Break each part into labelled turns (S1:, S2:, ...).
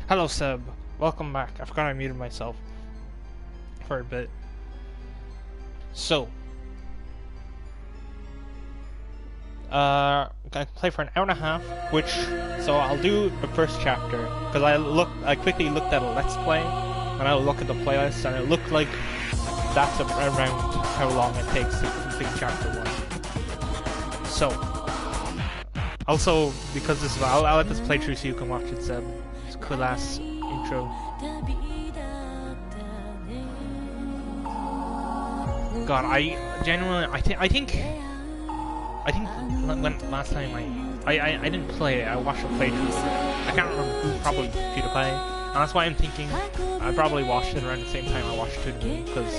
S1: Hello, Seb. Welcome back. I forgot I muted myself for a bit. So, I play for an hour and a half, so I'll do the first chapter because I quickly looked at a Let's Play, and I look at the playlist, and it looked like that's around how long it takes to complete chapter 1. So, also because I'll let this play through so you can watch it, Seb. It's a cool ass intro. God, I genuinely, I think when last time I didn't play it, I watched a playthrough. I can't remember who, probably PewDiePie, and that's why I'm thinking I probably watched it around the same time I watched Toon Moon, because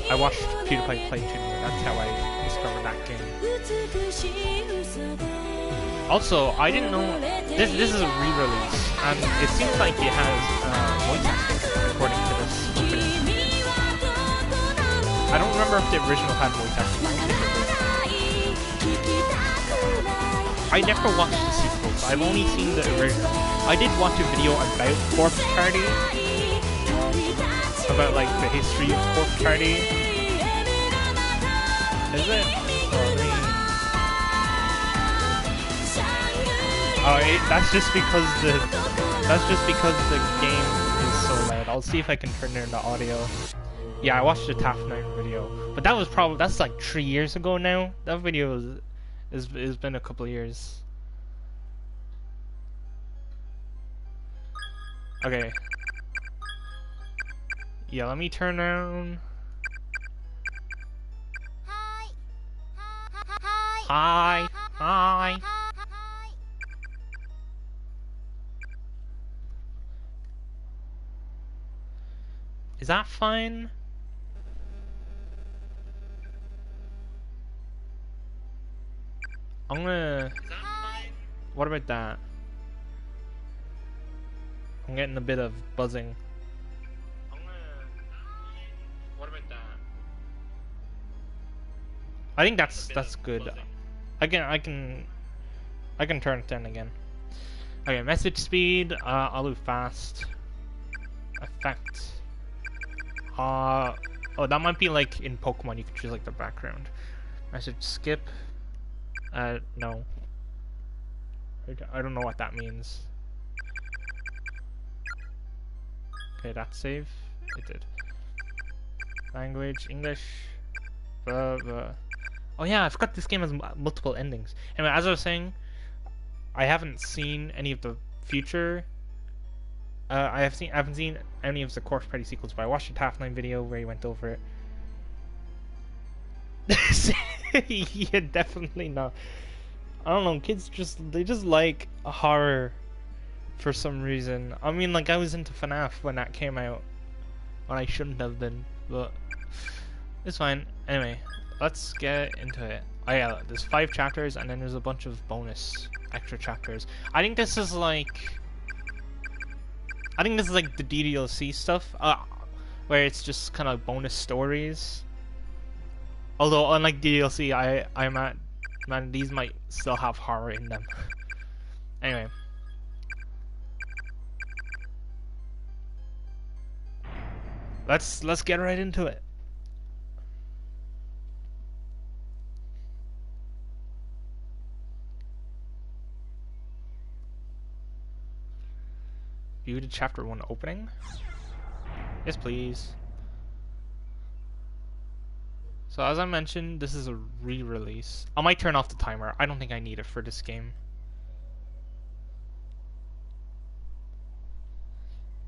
S1: I watched PewDiePie play Toon Moon. That's how I discovered that game. Also, I didn't know this is a re-release, and it seems like it has voice acting according to this opening. I don't remember if the original had voice acting. I never watched the sequels. I've only seen the original. I did watch a video about Corpse Party, about like the history of Corpse Party. Is it? That's just because the game is so loud. I'll see if I can turn down the audio. Yeah, I watched the TAF9 video, but that's like 3 years ago now. That video has been a couple of years. Okay. Yeah, let me turn down. Hi. Hi. Is that fine? I'm gonna... What about that? I'm getting a bit of buzzing. What about that? I think that's good. I can turn it down again. Okay, message speed. I'll do fast. Effect. Oh, that might be like in Pokemon. You can choose like the background. Message skip. No. I don't know what that means. Okay, that's save. It did. Language, English. Oh yeah, I forgot this game has multiple endings. Anyway, as I was saying, I haven't seen any of the future. I haven't seen any of the Corpse Party sequels, but I watched a TAF9 video where he went over it. Yeah, definitely not. I don't know, kids they just like horror for some reason. I mean, like, I was into FNAF when that came out, when I shouldn't have been, but it's fine. Anyway, let's get into it. Oh yeah, there's 5 chapters, and then there's a bunch of bonus extra chapters. I think this is like the DDLC stuff, where it's just kind of bonus stories. Although, unlike DDLC, man, these might still have horror in them. Anyway. Let's get right into it. View the chapter 1 opening? Yes, please. So as I mentioned, this is a re-release. I might turn off the timer. I don't think I need it for this game.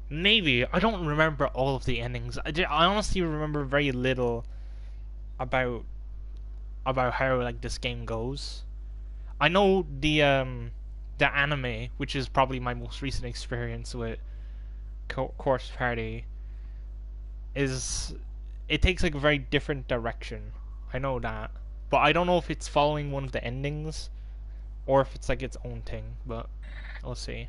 S1: Maybe. I don't remember all of the endings. I honestly remember very little about how like this game goes. I know the anime, which is probably my most recent experience with Corpse Party, it takes like a very different direction. I know that, but I don't know if it's following one of the endings or if it's like its own thing, but we'll see.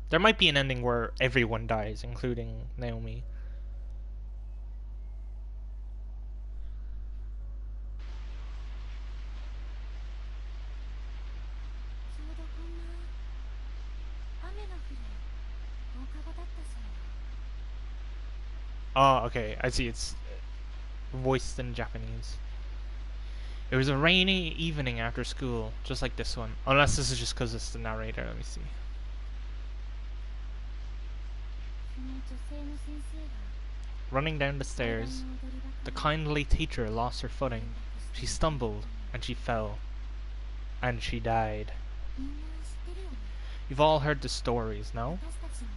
S1: There might be an ending where everyone dies, including Naomi. Oh, okay. I see. It's voiced in Japanese. It was a rainy evening after school, just like this one. Unless this is just because it's the narrator. Let me see. Running down the stairs, the kindly teacher lost her footing. She stumbled, and she fell. And she died. You've all heard the stories, no?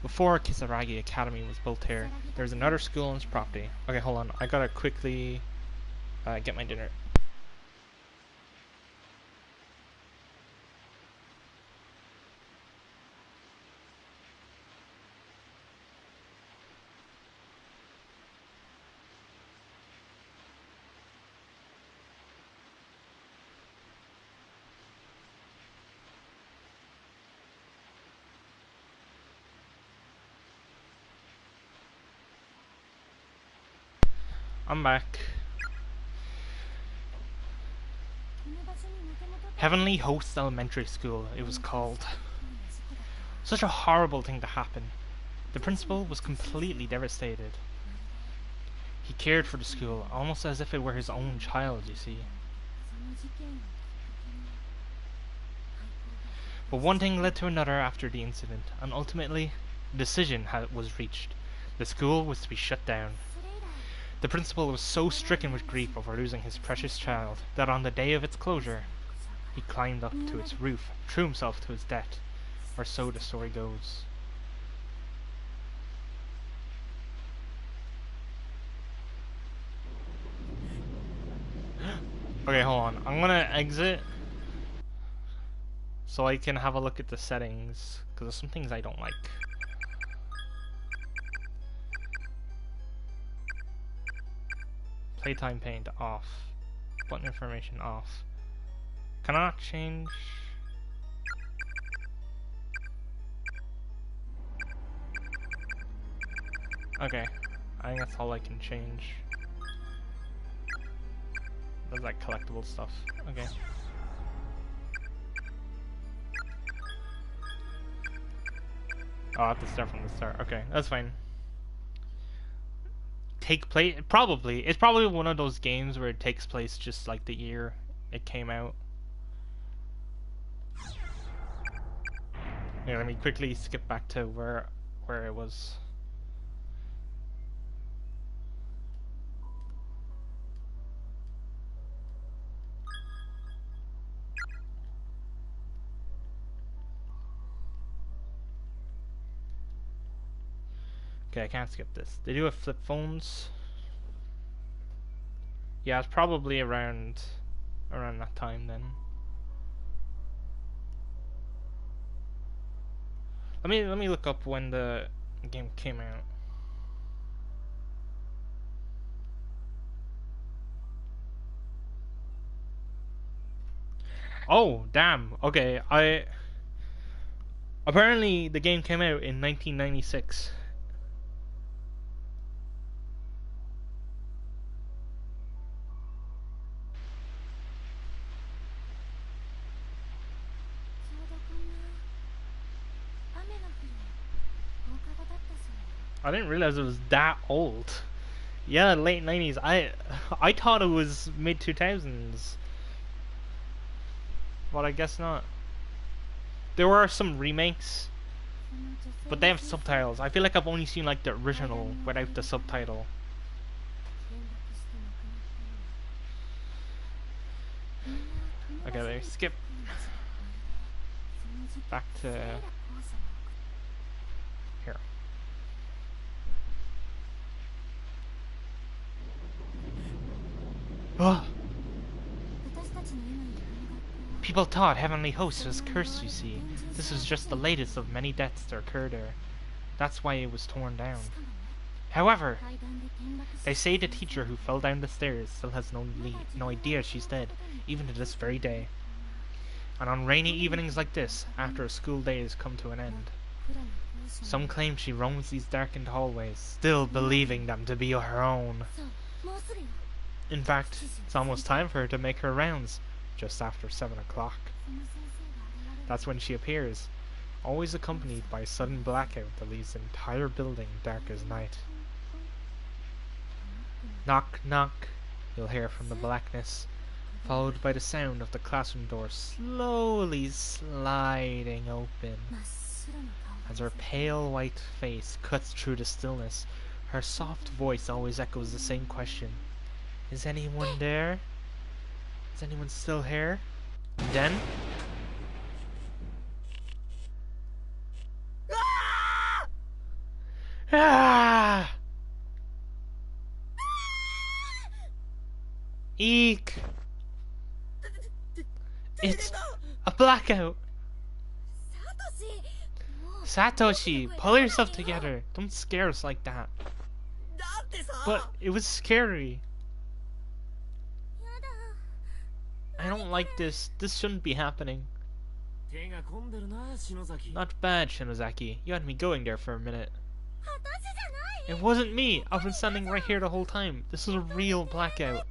S1: Before Kisaragi Academy was built here, there was another school on its property. Okay, hold on. I gotta quickly get my dinner. I'm back. Heavenly Host Elementary School, it was called. Such a horrible thing to happen. The principal was completely devastated. He cared for the school, almost as if it were his own child, you see. But one thing led to another after the incident, and ultimately, a decision was reached. The school was to be shut down. The principal was so stricken with grief over losing his precious child that on the day of its closure, he climbed up to its roof, threw himself to his death, or so the story goes. Okay, hold on. I'm gonna exit so I can have a look at the settings, because there's some things I don't like. Playtime paint off. Button information off. Cannot change. Okay, I think that's all I can change. That's like collectible stuff. Okay. Oh, I have to start from the start. Okay, that's fine. Take place probably. It's probably one of those games where it takes place just like the year it came out. Yeah, let me quickly skip back to where it was. Okay, I can't skip this. They do have flip phones. Yeah, it's probably around that time then. Let me look up when the game came out. Oh, damn. Okay, apparently the game came out in 1996. I didn't realize it was that old. Yeah, late 90s. I thought it was mid 2000s. But I guess not. There were some remakes, but they have subtitles. I feel like I've only seen like the original without the subtitle. Okay, let me skip back to here. Oh. People thought Heavenly Host was cursed, you see. This was just the latest of many deaths that occurred there. That's why it was torn down. However, they say the teacher who fell down the stairs still has no idea she's dead, even to this very day. And on rainy evenings like this, after a school day has come to an end, some claim she roams these darkened hallways, still believing them to be her own. In fact, it's almost time for her to make her rounds, just after 7 o'clock. That's when she appears, always accompanied by a sudden blackout that leaves the entire building dark as night. Knock, knock, you'll hear from the blackness, followed by the sound of the classroom door slowly sliding open. As her pale white face cuts through the stillness, her soft voice always echoes the same question. Is anyone there? Is anyone still here? And then... Ah! Eek! It's a blackout! Satoshi, pull yourself together. Don't scare us like that. But it was scary. I don't like this. This shouldn't be happening. Not bad, Shinozaki. You had me going there for a minute. It wasn't me. I've been standing right here the whole time. This is a real blackout.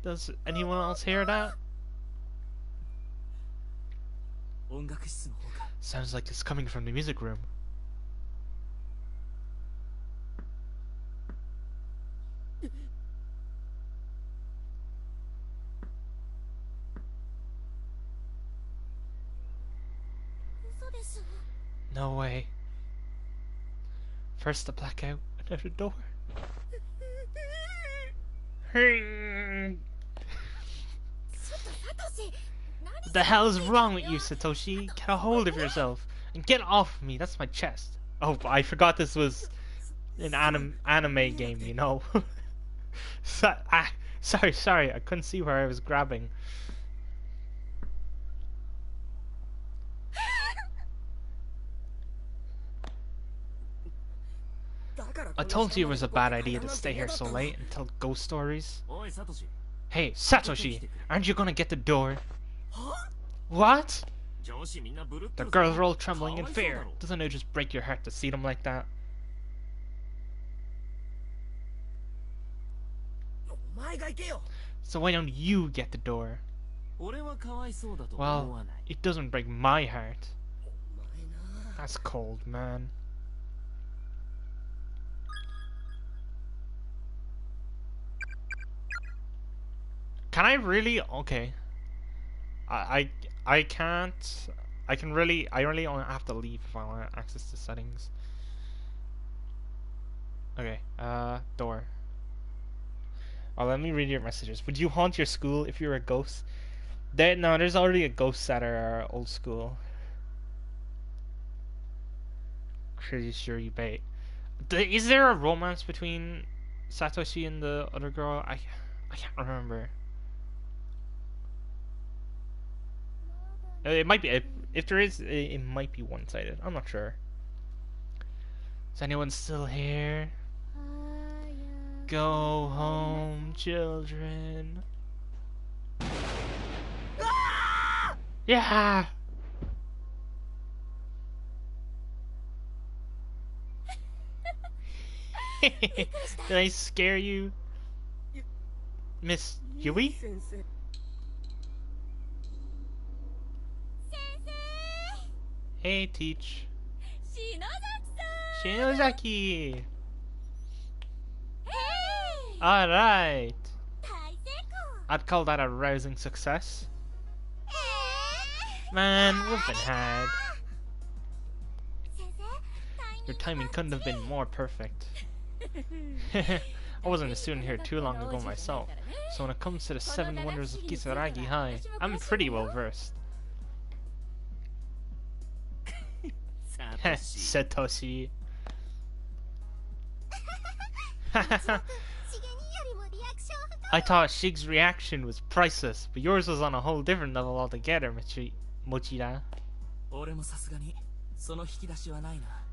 S1: Does anyone else hear that? Sounds like it's coming from the music room. No way. First the blackout, another door. What the hell is wrong with you, Satoshi? Get a hold of yourself and get off me. That's my chest. Oh, I forgot this was an anime game, you know. Sorry, I couldn't see where I was grabbing. I told you it was a bad idea to stay here so late and tell ghost stories. Hey, Satoshi, aren't you gonna get the door? What? The girls are all trembling in fear. Doesn't it just break your heart to see them like that? So why don't you get the door? Well, it doesn't break my heart. That's cold, man. Can I really? Okay. I can't. I really only have to leave if I want to access the settings. Okay. Door. Oh, let me read your messages. Would you haunt your school if you were a ghost? No, there's already a ghost at our old school. Pretty sure you bait. Is there a romance between Satoshi and the other girl? I can't remember. It might be. If there is, it might be one-sided. I'm not sure. Is anyone still here? Go home, children. Yeah. Did I scare you, Miss Yui? Hey, Teach. Shinozaki! Alright! I'd call that a rousing success. Man, we've been had. Your timing couldn't have been more perfect. I wasn't a student here too long ago myself, so when it comes to the 7 wonders of Kisaragi High, I'm pretty well versed. Satoshi. I thought Shig's reaction was priceless, but yours was on a whole different level altogether, Mochida.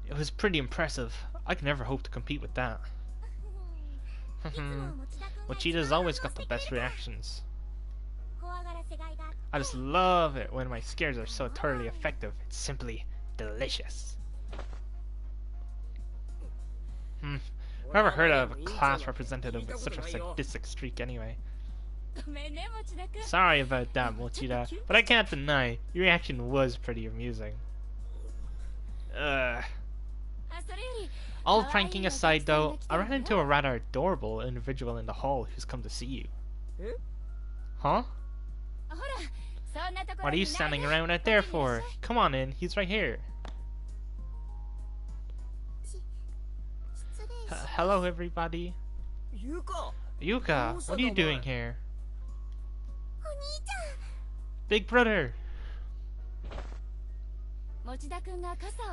S1: It was pretty impressive. I could never hope to compete with that. Mochida's always got the best reactions. I just love it when my scares are so thoroughly effective. It's simply delicious. Never heard of a class representative with such a sadistic streak anyway. Sorry about that, Mochida, but I can't deny your reaction was pretty amusing. All pranking aside though, I ran into a rather adorable individual in the hall who's come to see you. Huh? What are you standing around out there for? Come on in, he's right here. Hello everybody. Yuka, what are you doing here? Big brother!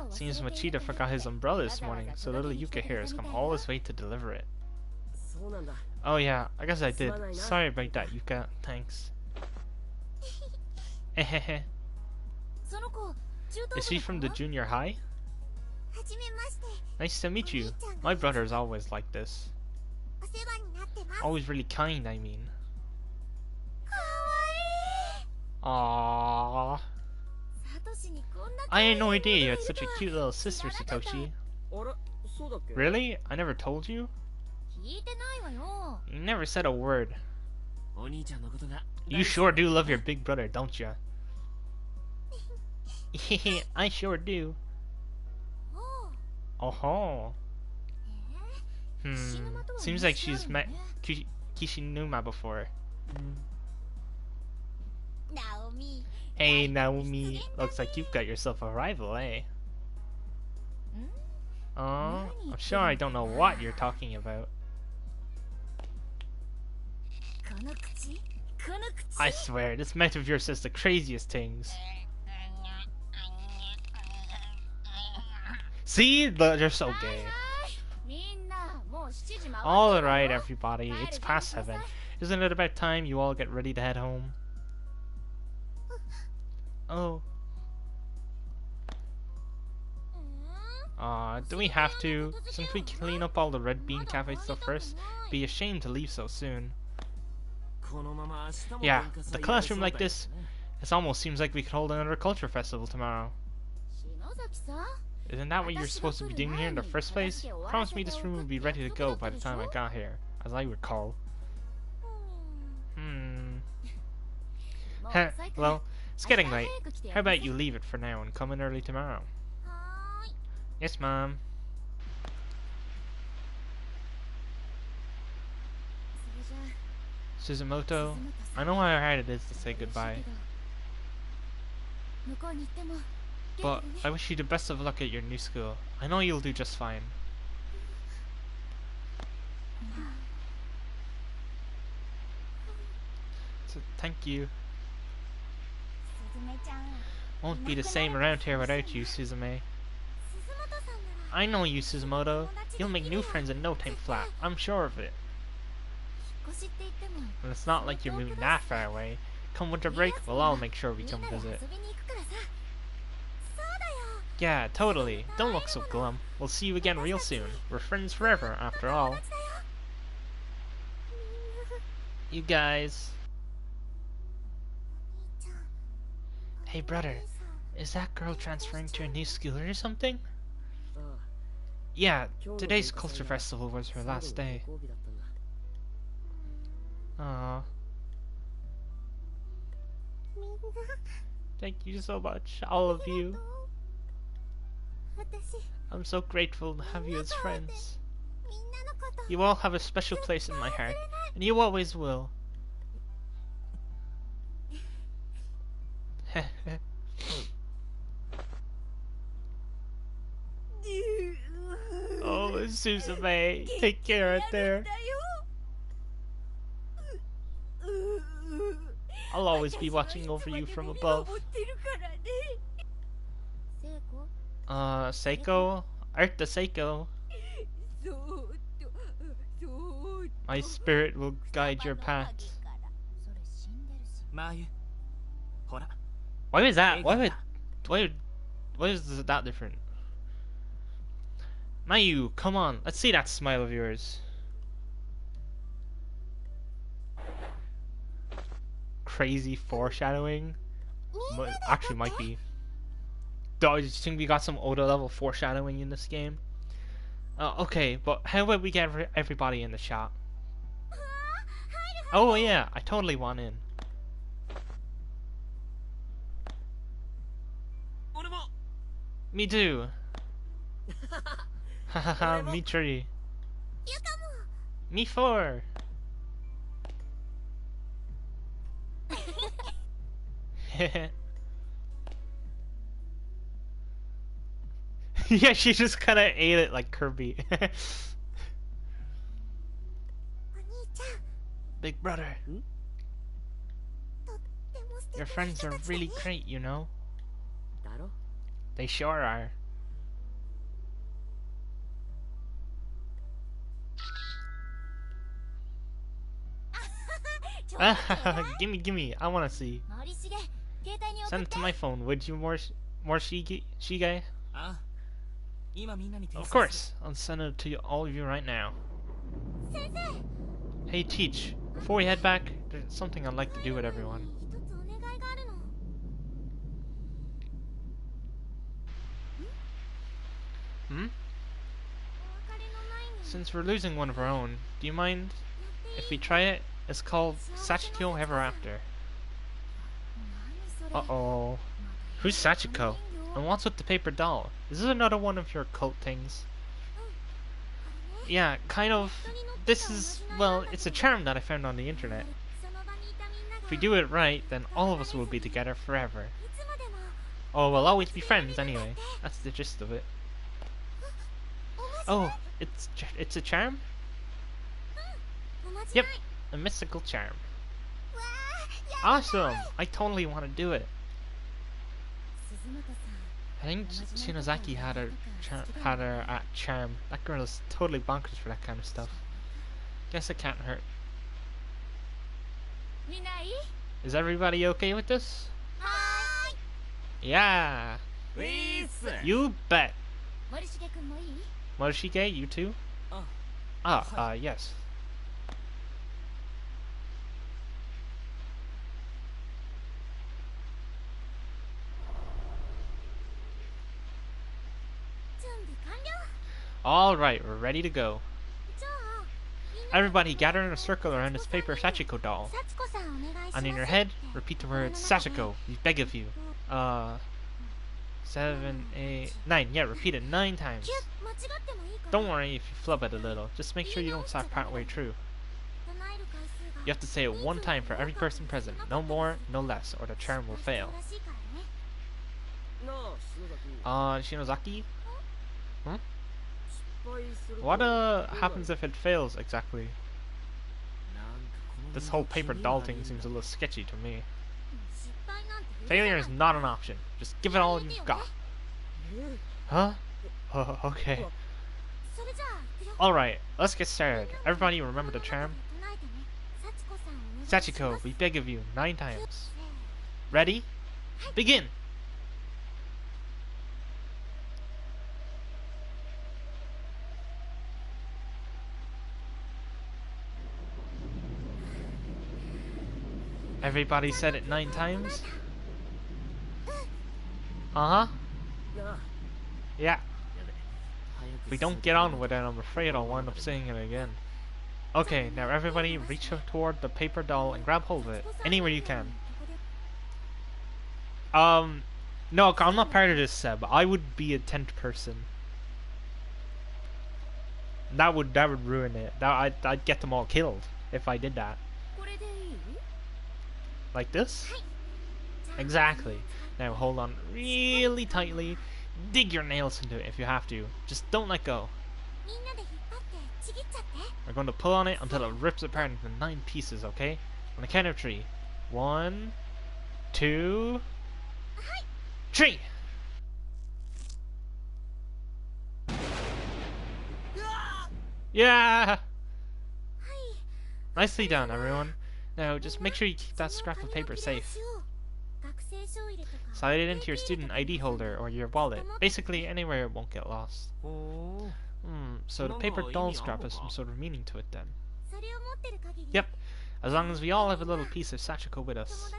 S1: Seems Machida forgot his umbrella this morning, so little Yuka here has come all this way to deliver it. Oh yeah, I guess I did. Sorry about that, Yuka. Thanks. Hehehe. Is she from the junior high? Nice to meet you. My brother is always like this. Always really kind, I mean. Aww. I had no idea you had such a cute little sister, Satoshi. Really? I never told you? You never said a word. You sure do love your big brother, don't ya? I sure do. Oh. Seems like she's met Kishinuma before. Hey Naomi, looks like you've got yourself a rival, eh? Oh, I'm sure I don't know what you're talking about. I swear, this mouth of yours says the craziest things. See? You're so gay. Alright everybody, it's past 7. Isn't it about time you all get ready to head home? Oh. Do we have to? Since we clean up all the Red Bean Cafe stuff first, be ashamed to leave so soon. Yeah, the classroom like this, it almost seems like we could hold another culture festival tomorrow. Isn't that what you're supposed to be doing here in the first place? You promised me this room would be ready to go by the time I got here, as I recall. Well, it's getting late. How about you leave it for now and come in early tomorrow? Yes, Mom. Suzumoto, I know how hard it is to say goodbye. But I wish you the best of luck at your new school. I know you'll do just fine. So, thank you. Won't be the same around here without you, Suzume. I know you, Suzumoto. You'll make new friends in no time flat. I'm sure of it. And it's not like you're moving that far away. Come winter break, we'll all make sure we come visit. Yeah, totally. Don't look so glum. We'll see you again real soon. We're friends forever, after all. You guys. Hey brother, is that girl transferring to a new school or something? Yeah, today's culture festival was her last day. Aww. Thank you so much, all of you. I'm so grateful to have you as friends. You all have a special place in my heart, and you always will. Oh, Suzume, take care out there. I'll always be watching over you from above. Seiko? Art the Seiko. My spirit will guide your path. Why was that? Why is that different? Mayu, come on, let's see that smile of yours. Crazy foreshadowing. Actually, might be. Do you think we got some Oda level foreshadowing in this game? Okay, but how about we get everybody in the shop? Oh yeah, I totally want in. Me too. Hahaha, me 3. Me 4. Yeah, she just kind of ate it like Kirby. Big brother, your friends are really great, you know? They sure are. Gimme, I wanna see. Send it to my phone, would you, more Shigai? Of course, I'll send it to all of you right now. Hey, Teach, before we head back, there's something I'd like to do with everyone. Hmm? Since we're losing one of our own, do you mind if we try it? It's called Sachiko Ever After. Uh-oh. Who's Sachiko? And what's with the paper doll? Is this another one of your cult things? Yeah, kind of. This is, well, it's a charm that I found on the internet. If we do it right, then all of us will be together forever. Oh, we'll always be friends anyway. That's the gist of it. Oh, it's a charm? Yep, a mystical charm. Awesome! I totally want to do it. I think Shinozaki had her charm. That girl is totally bonkers for that kind of stuff. Guess it can't hurt. Is everybody okay with this? Yeah! You bet! Morishige, you too? Yes. Alright, we're ready to go. Everybody gather in a circle around this paper Sachiko doll. And in your head, repeat the words Sachiko, we beg of you. 7, 8, 9. Yeah, repeat it 9 times. Don't worry if you flub it a little. Just make sure you don't start partway through. You have to say it 1 time for every person present. No more, no less, or the charm will fail. Shinozaki? Huh? What happens if it fails exactly? This whole paper doll thing seems a little sketchy to me. Failure is not an option. Just give it all you've got. Huh? Oh, okay. Alright, let's get started. Everybody remember the charm? Sachiko, we beg of you, 9 times. Ready? Begin! Everybody said it 9 times? Uh-huh. Yeah. If we don't get on with it, I'm afraid I'll wind up saying it again. Okay, now everybody reach toward the paper doll and grab hold of it. Anywhere you can. No, I'm not part of this, Seb. I would be a 10th person. That would ruin it. I'd get them all killed if I did that. Like this? Exactly. Now hold on really tightly. Dig your nails into it if you have to. Just don't let go. We're going to pull on it until it rips apart into 9 pieces, okay? On the count of 3. 1, 2, 3! Yeah! Nicely done, everyone. Now, just make sure you keep that scrap of paper safe. Slide it into your student ID holder or your wallet. Basically, anywhere it won't get lost. So the paper doll scrap has some sort of meaning to it then. Yep. As long as we all have a little piece of Sachiko with us,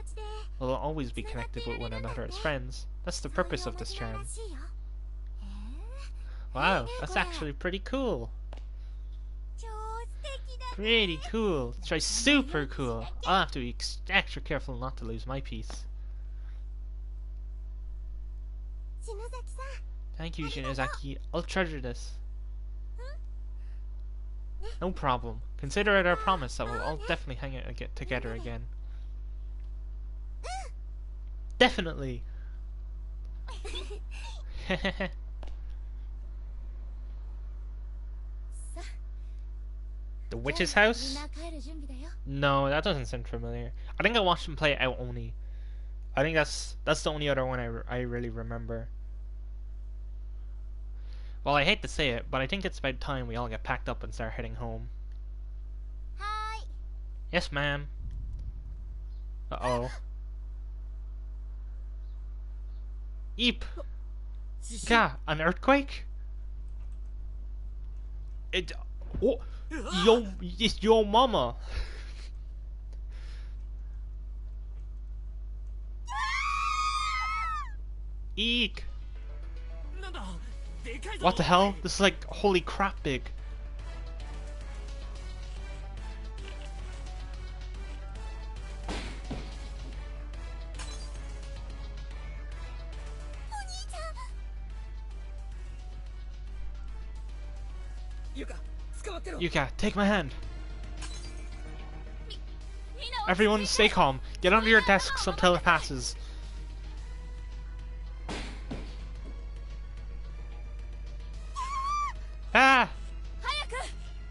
S1: we'll always be connected with one another as friends. That's the purpose of this charm. Wow, that's actually pretty cool. Pretty cool. Try super cool. I'll have to be extra careful not to lose my piece. Thank you, Shinozaki. I'll treasure this. No problem. Consider it our promise that we'll all definitely hang out and get together again. Definitely! The witch's house? No, that doesn't sound familiar. I think I watched him play it out only. I think that's the only other one I really remember. Well, I hate to say it, but I think it's about time we all get packed up and start heading home.
S2: Hi.
S1: Yes, ma'am. Uh-oh. Eep! Yeah, an earthquake? It... Oh! It's your mama! Eek! What the hell? This is like holy crap big. Yuka, take my hand. Everyone stay calm. Get under your desks until it passes. Ah!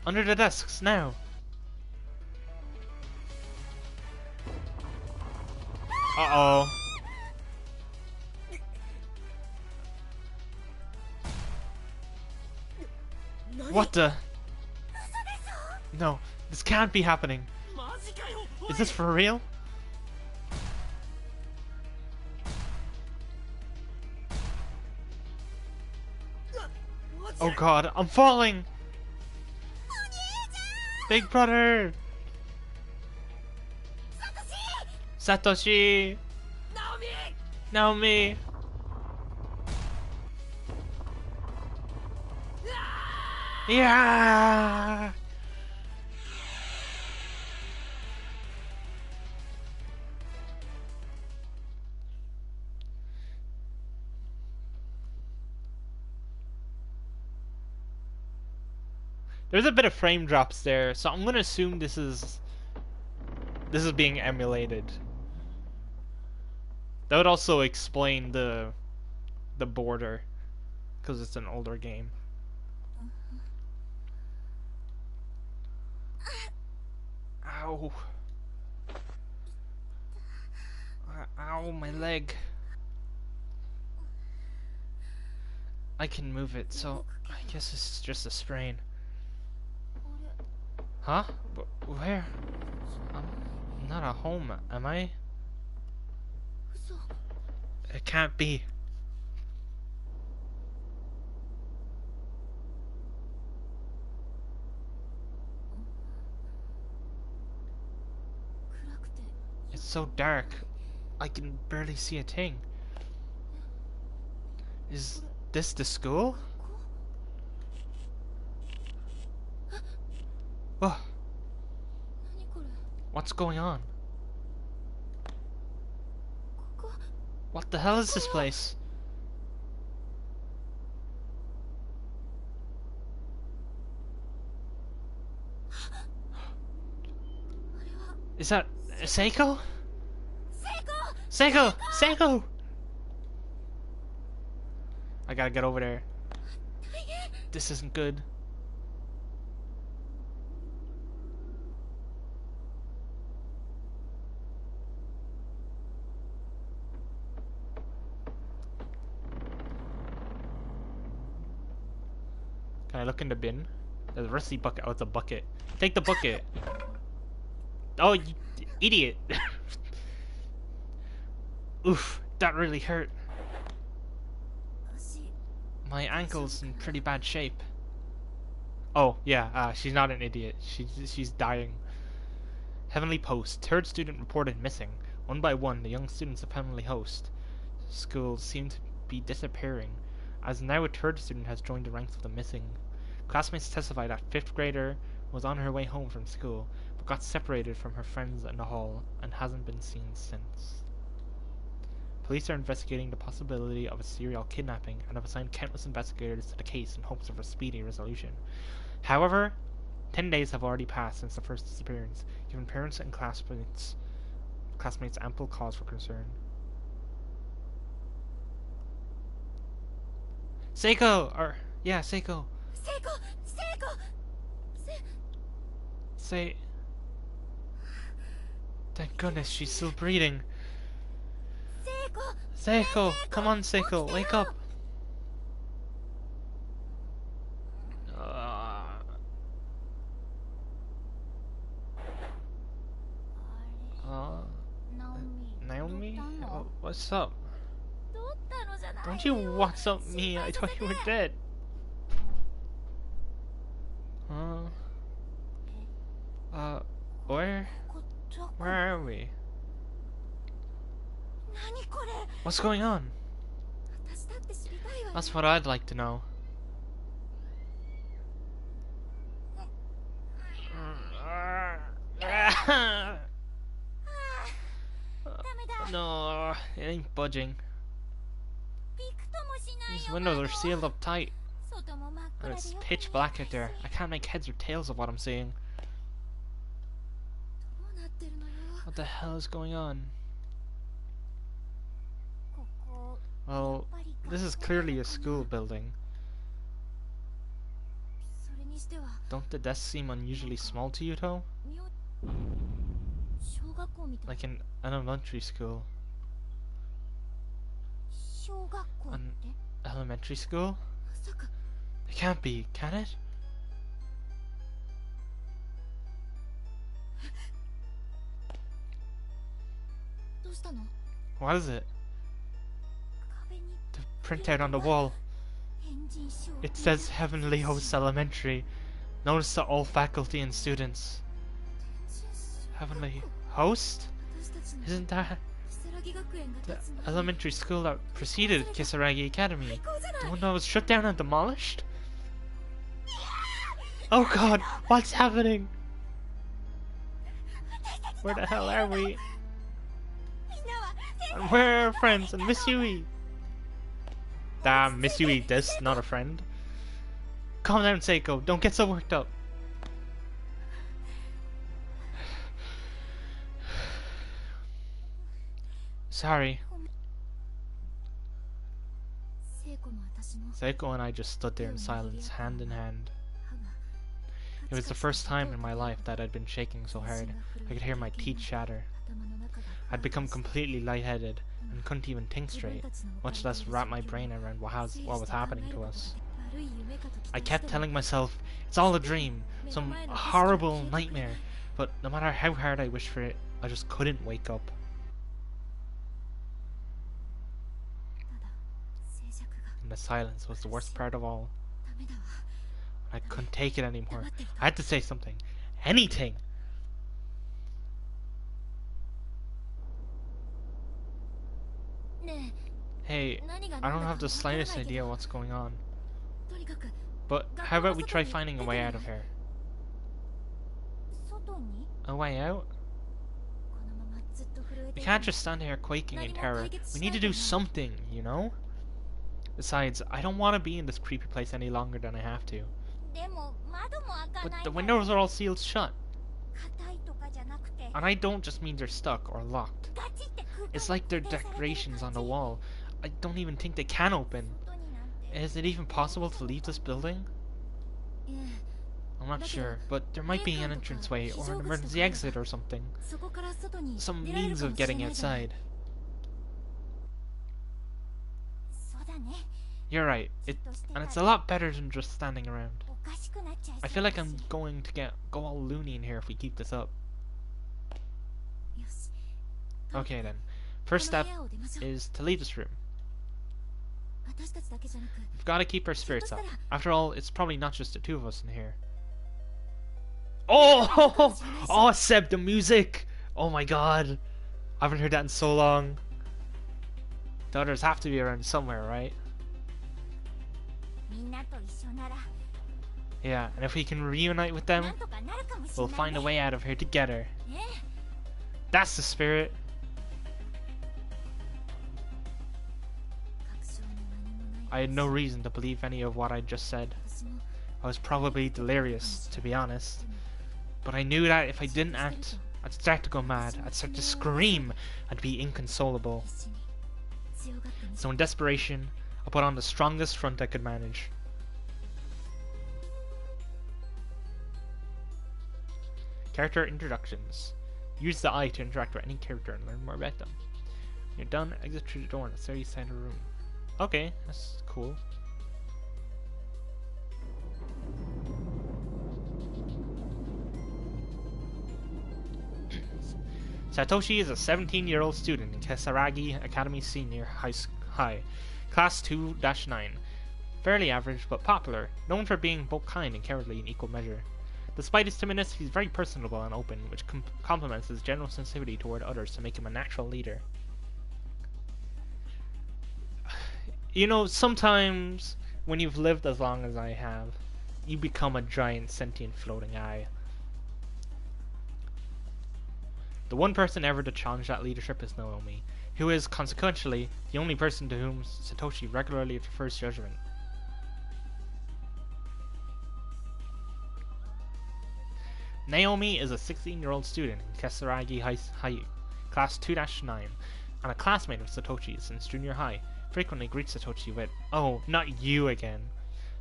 S1: Under the desks, now. Uh-oh. What the? No, this can't be happening. Is this for real? Oh god, I'm falling! Big brother! Satoshi! Naomi! Yeah! There's a bit of frame drops there, so I'm gonna assume this is being emulated. That would also explain the border, because it's an older game. Ow. Ow, my leg. I can move it, so I guess it's just a sprain. Huh? Where? I'm not at home, am I? It can't be. It's so dark. I can barely see a thing. Is this the school? Oh. What's going on? What the hell is this place? Is that Seiko? Seiko! Seiko! I gotta get over there. This isn't good. Can I look in the bin? There's a rusty bucket. Oh, it's a bucket. Take the bucket. Oh, you idiot. Oof, that really hurt. My ankle's in pretty bad shape. Oh, yeah, she's not an idiot. She's dying. Heavenly Post. Third student reported missing. One by one, the young students of Heavenly Host schools seem to be disappearing, as now a third student has joined the ranks of the missing. Classmates testified that fifth grader was on her way home from school, but got separated from her friends in the hall and hasn't been seen since. Police are investigating the possibility of a serial kidnapping and have assigned countless investigators to the case in hopes of a speedy resolution. However, 10 days have already passed since the first disappearance, giving parents and classmates ample cause for concern. Seiko! Seiko. Say... Thank goodness she's still breathing. Seiko! Come on, Seiko, wake up! Naomi? What's up? Don't you what's up me? I thought you were dead. Where are we? What's going on? That's what I'd like to know. No, it ain't budging. These windows are sealed up tight. And it's pitch black out there. I can't make heads or tails of what I'm seeing. What the hell is going on? Well, this is clearly a school building. Don't the desks seem unusually small to you, though? Like an elementary school. An elementary school? It can't be, can it? What is it? The printout on the wall. It says Heavenly Host Elementary. Notice to all faculty and students. Heavenly Host? Isn't that the elementary school that preceded Kisaragi Academy? The one that was shut down and demolished? Oh god, what's happening? Where the hell are we? And where are our friends and Miss Yui? Damn, Miss Yui, this not a friend. Calm down, Seiko. Don't get so worked up. Sorry. Seiko and I just stood there in silence, hand in hand. It was the first time in my life that I'd been shaking so hard I could hear my teeth shatter. I'd become completely lightheaded and couldn't even think straight, much less wrap my brain around what was happening to us. I kept telling myself, it's all a dream, some horrible nightmare, but no matter how hard I wished for it, I just couldn't wake up. And the silence was the worst part of all. I couldn't take it anymore. I had to say something. Anything! Hey, I don't have the slightest idea what's going on. But how about we try finding a way out of here? A way out? We can't just stand here quaking in terror. We need to do something, you know? Besides, I don't want to be in this creepy place any longer than I have to. But the windows are all sealed shut. And I don't just mean they're stuck or locked. It's like they're decorations on the wall. I don't even think they can open. Is it even possible to leave this building? I'm not sure, but there might be an entranceway or an emergency exit or something. Some means of getting outside. You're right, and it's a lot better than just standing around. I feel like I'm going to go all loony in here if we keep this up. Okay then, first step is to leave this room. We've got to keep our spirits up. After all, it's probably not just the two of us in here. Oh! Oh, Seb, the music! Oh my god. I haven't heard that in so long. The others have to be around somewhere, right? Yeah, and if we can reunite with them, we'll find a way out of here together. That's the spirit. I had no reason to believe any of what I just said. I was probably delirious, to be honest, but I knew that if I didn't act, I'd start to go mad, I'd start to scream, I'd be inconsolable. So in desperation, I put on the strongest front I could manage. Character introductions. Use the eye to interact with any character and learn more about them. When you're done, exit through the door on the south side of the room. Okay, that's cool. Satoshi is a 17-year-old student in Kisaragi Academy Senior High, Class 2-9. Fairly average, but popular, known for being both kind and cowardly in equal measure. Despite his timidness, he's very personable and open, which complements his general sensitivity toward others to make him a natural leader. You know, sometimes when you've lived as long as I have, you become a giant sentient floating eye. The one person ever to challenge that leadership is Naomi, who is, consequentially, the only person to whom Satoshi regularly defers judgment. Naomi is a 16-year-old student in Kisaragi High, Class 2-9, and a classmate of Satoshi's since junior high. Frequently greets Satoshi with, "Oh, not you again."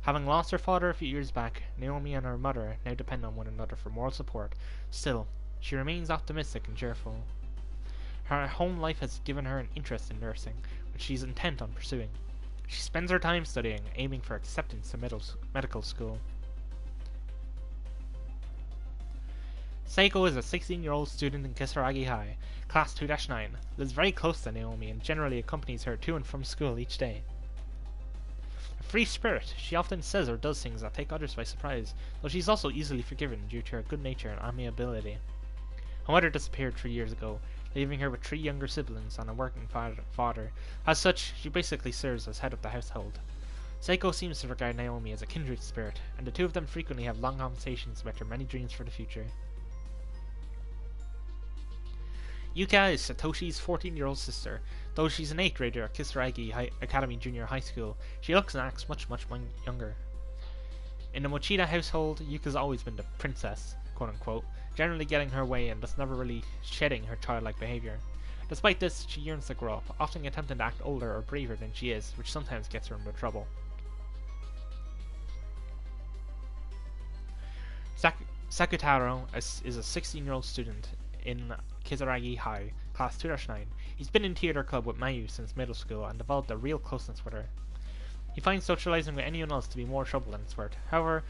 S1: Having lost her father a few years back, Naomi and her mother now depend on one another for moral support. Still, she remains optimistic and cheerful. Her home life has given her an interest in nursing, which she is intent on pursuing. She spends her time studying, aiming for acceptance to medical school. Seiko is a 16-year-old student in Kisaragi High, Class 2-9, lives very close to Naomi and generally accompanies her to and from school each day. A free spirit, she often says or does things that take others by surprise, though she is also easily forgiven due to her good nature and amiability. Her mother disappeared 3 years ago, leaving her with 3 younger siblings and a working father. As such, she basically serves as head of the household. Seiko seems to regard Naomi as a kindred spirit, and the two of them frequently have long conversations about their many dreams for the future. Yuka is Satoshi's 14-year-old sister. Though she's an 8th grader at Kisaragi Academy Junior High School, she looks and acts much younger. In the Mochida household, Yuka's always been the princess, quote-unquote, generally getting her way and thus never really shedding her childlike behaviour. Despite this, she yearns to grow up, often attempting to act older or braver than she is, which sometimes gets her into trouble. Sakutaro is a 16-year-old student in Kisaragi High, Class 2-9. He's been in theatre club with Mayu since middle school and developed a real closeness with her. He finds socializing with anyone else to be more trouble than it's worth. However,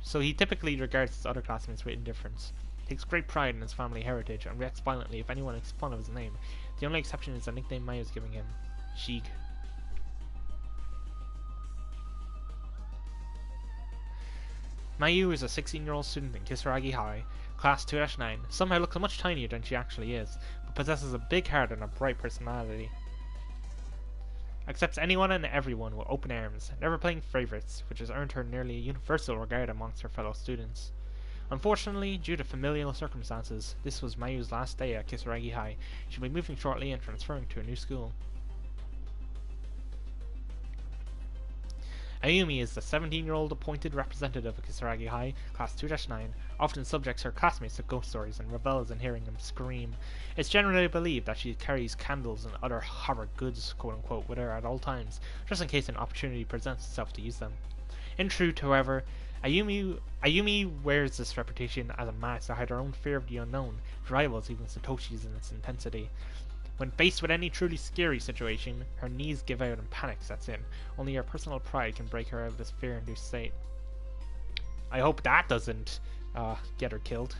S1: so he typically regards his other classmates with indifference. He takes great pride in his family heritage and reacts violently if anyone makes fun of his name. The only exception is the nickname Mayu is giving him, Sheik. Mayu is a 16-year-old student in Kisaragi High, Class 2-9, somehow looks much tinier than she actually is, but possesses a big heart and a bright personality. Accepts anyone and everyone with open arms, never playing favourites, which has earned her nearly universal regard amongst her fellow students. Unfortunately, due to familial circumstances, this was Mayu's last day at Kisaragi High. She'll be moving shortly and transferring to a new school. Ayumi is the 17-year-old appointed representative of Kisaragi High, Class 2-9, often subjects her classmates to ghost stories and revels in hearing them scream. It's generally believed that she carries candles and other horror goods, quote-unquote, with her at all times, just in case an opportunity presents itself to use them. In truth, however, Ayumi wears this reputation as a mask to hide her own fear of the unknown, which rivals even Satoshi's in its intensity. When faced with any truly scary situation, her knees give out and panic sets in. Only her personal pride can break her out of this fear-induced state. I hope that doesn't get her killed.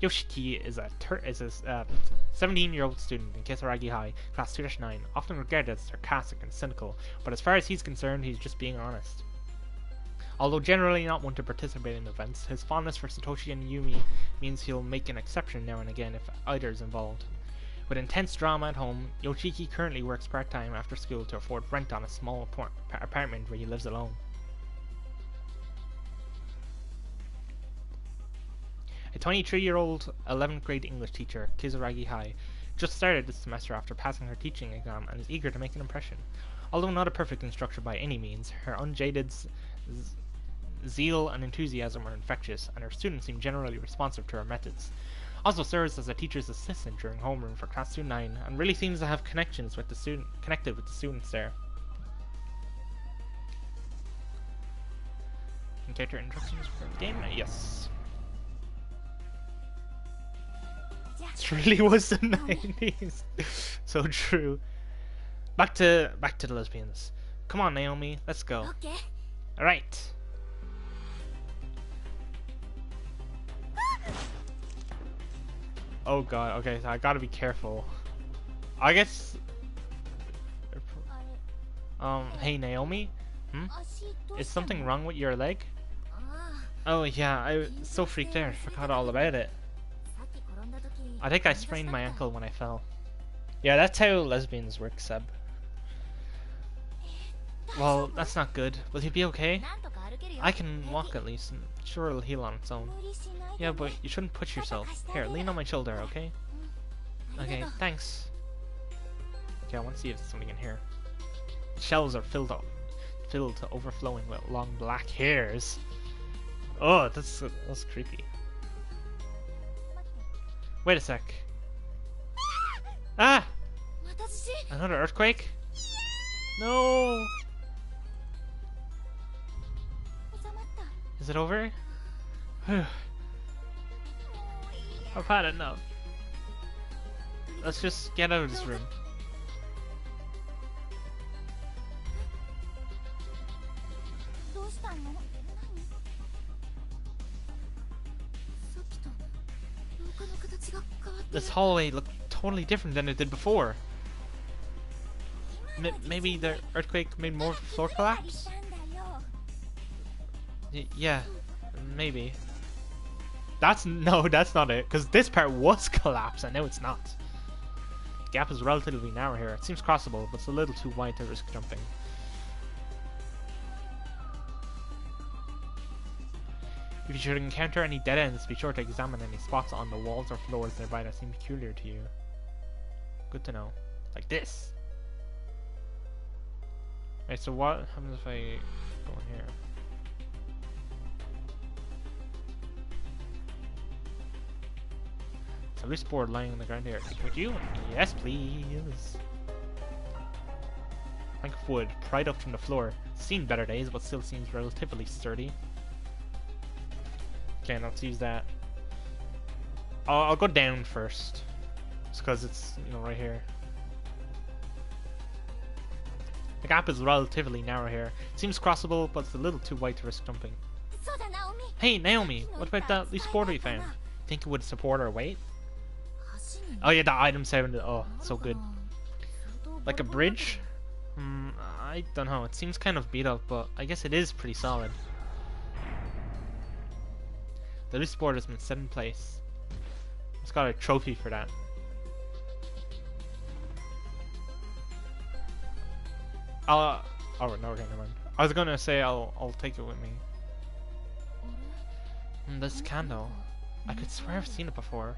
S1: Yoshiki is a 17-year-old student in Kisaragi High, Class 2-9, often regarded as sarcastic and cynical, but as far as he's concerned, he's just being honest. Although generally not one to participate in events, his fondness for Satoshi and Yumi means he'll make an exception now and again if either is involved. With intense drama at home, Yoshiki currently works part-time after school to afford rent on a small apartment where he lives alone. A 23-year-old 11th grade English teacher, Kisaragi High, just started this semester after passing her teaching exam and is eager to make an impression. Although not a perfect instructor by any means, her unjaded Zeal and enthusiasm are infectious, and her students seem generally responsive to her methods. Also serves as a teacher's assistant during homeroom for Class 2-9, and really seems to have connected with the students there. Character introductions for the game? Yes. This really was the 90s. So true. Back to the lesbians. Come on, Naomi, let's go.
S2: Okay.
S1: Alright. Oh god, okay, so I gotta be careful. I guess... hey Naomi? Is something wrong with your leg? Oh yeah, I was so freaked out, I forgot all about it. I think I sprained my ankle when I fell. Yeah, that's how lesbians work, Seb. Well, that's not good. Will he be okay? I can walk at least, and sure it'll heal on its own. Yeah, but you shouldn't push yourself. Here, lean on my shoulder, okay? Okay, thanks. Okay, I want to see if there's something in here. Shelves are filled to overflowing with long black hairs. Oh, that's creepy. Wait a sec. Ah! Another earthquake? No! Is it over? I've had enough. Let's just get out of this room. This hallway looked totally different than it did before. Maybe the earthquake made more of the floor collapse? Yeah, maybe. That's not it, because this part was collapsed and now it's not. The gap is relatively narrow here. It seems crossable, but it's a little too wide to risk jumping. If you should encounter any dead ends, be sure to examine any spots on the walls or floors nearby that seem peculiar to you. Good to know. Like this. Right, so what happens if I go in here? It's a loose board lying on the ground here. Take it with you? Yes, please. Plank of wood, pried up from the floor. Seen better days, but still seems relatively sturdy. Okay, let's use that. I'll go down first. Just because it's, you know, right here. The gap is relatively narrow here. It seems crossable, but it's a little too wide to risk jumping. Hey, Naomi, what about that loose board we found? Think it would support our weight? Oh yeah, the item sounded, oh, so good. Like a bridge? I don't know. It seems kind of beat up, but I guess it is pretty solid. The loose board has been set in place. It's got a trophy for that. Oh no, okay, never mind. I was gonna say I'll take it with me. This candle. I could swear I've seen it before.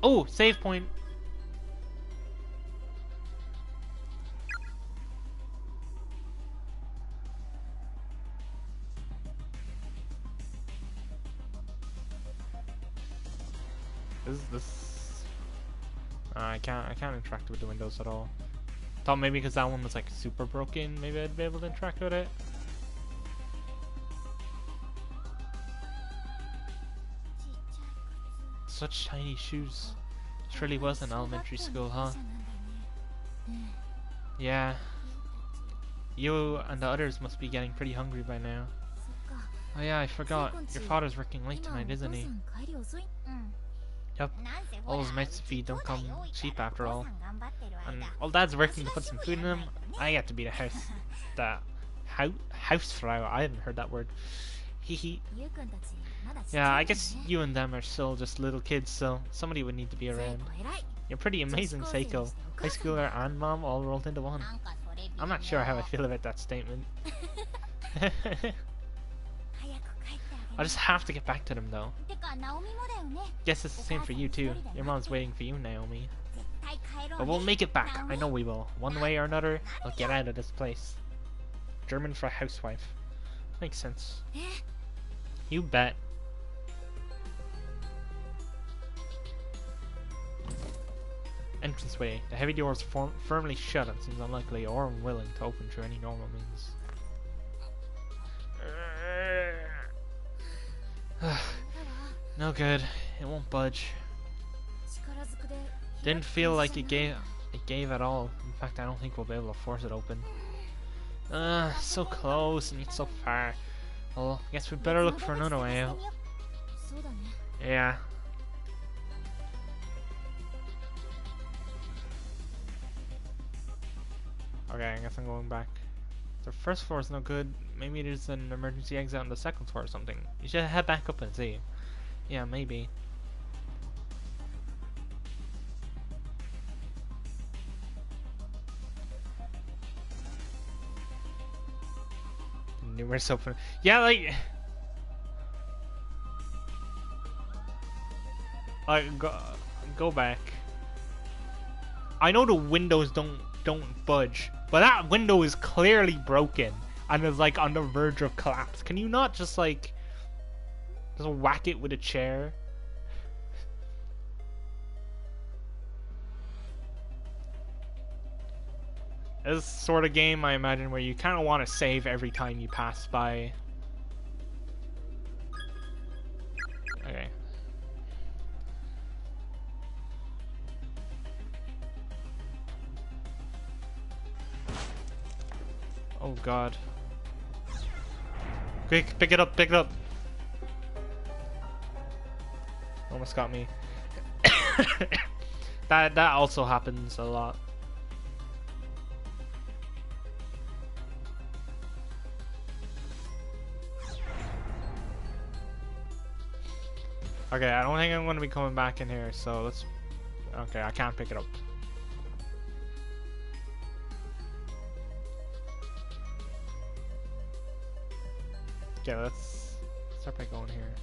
S1: Oh, save point. Is this? I can't interact with the windows at all. Thought maybe because that one was like super broken, maybe I'd be able to interact with it. Such tiny shoes. This really was an elementary school, huh? Yeah. You and the others must be getting pretty hungry by now. Oh yeah, I forgot. Your father's working late tonight, isn't he? Yep. All those mouths to feed don't come cheap after all. And while Dad's working to put some food in them, I get to be the housefrau. I haven't heard that word. Hee. Yeah, I guess you and them are still just little kids, so somebody would need to be around. You're pretty amazing, Seiko. High schooler and mom all rolled into one. I'm not sure how I feel about that statement. I just have to get back to them though. Guess it's the same for you too. Your mom's waiting for you, Naomi. But we'll make it back. I know we will. One way or another, I'll get out of this place. German for housewife. Makes sense.
S2: え
S1: You bet. Entranceway. The heavy door is firmly shut and seems unlikely or unwilling to open through any normal means. No good. It won't budge.
S2: 力ずくで
S1: Didn't feel like it gave at all. In fact, I don't think we'll be able to force it open. So close and yet so far. Well, I guess we better look for another way out.
S2: そうだね
S1: Yeah. Okay, I guess I'm going back. The first floor is no good. Maybe there's an emergency exit on the second floor or something. You should head back up and see. Yeah, maybe. Numerous open. Yeah, like. Go back. I know the windows don't budge, but that window is clearly broken and is like on the verge of collapse. Can you not just like just whack it with a chair? This sort of game, I imagine, where you kind of want to save every time you pass by. Okay. Oh god. Quick, pick it up, pick it up. Almost got me. That also happens a lot. Okay, I don't think I'm going to be coming back in here, so let's... Okay, I can't pick it up. Okay, let's start by going here.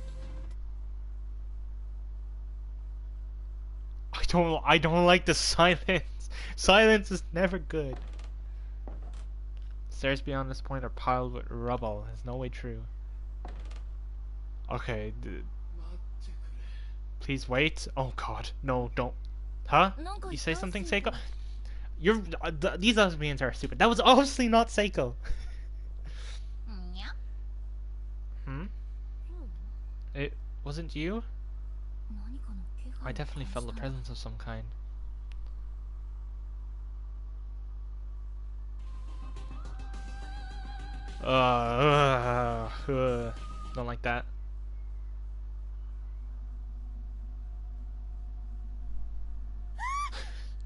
S1: I don't like the silence. Silence is never good. Stairs beyond this point are piled with rubble. There's no way through. Okay, please wait. Oh god, no, don't. Huh? You say something, Seiko? You're these lesbians are stupid. That was obviously not Seiko. Hmm? It wasn't you? I definitely felt the presence of some kind. Don't like that.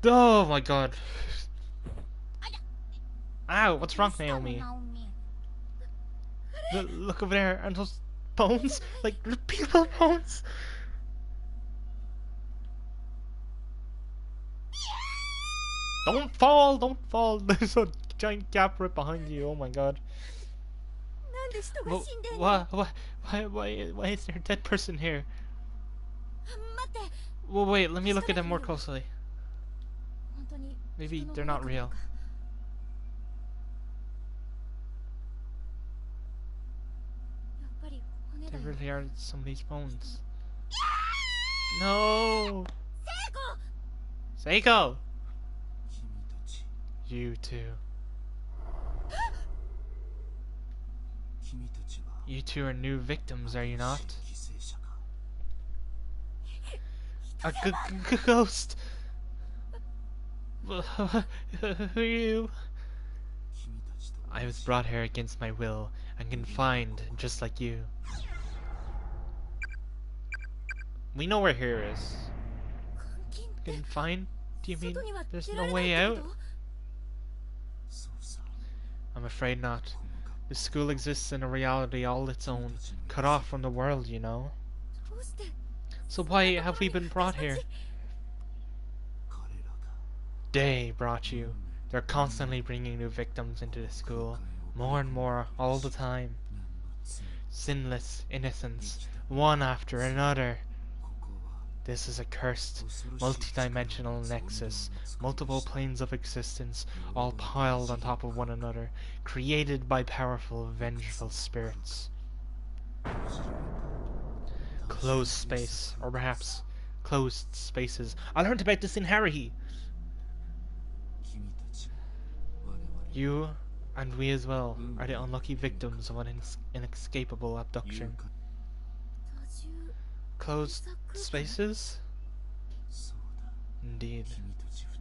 S1: Oh my god. Ow, what's wrong, Naomi? Look over there, and those bones? Like, people bones? Don't fall, don't fall. There's a giant gap right behind you, oh my god. Why is there a dead person here? Well, wait, let me look at them more closely. Maybe they're not real. They really are somebody's bones. No! Seiko! You too. You two are new victims, are you not? A ghost! Who are you? I was brought here against my will and confined just like you. We know where here is. Confined? Do you mean there's no way out? I'm afraid not. The school exists in a reality all its own, cut off from the world, you know. So why have we been brought here? They brought you. They're constantly bringing new victims into the school. More and more, all the time. Sinless innocents, one after another. This is a cursed, multi-dimensional nexus, multiple planes of existence, all piled on top of one another, created by powerful, vengeful spirits. Closed space, or perhaps closed spaces. I learned about this in Harry. You, and we as well, are the unlucky victims of an inescapable abduction. Closed spaces? Indeed.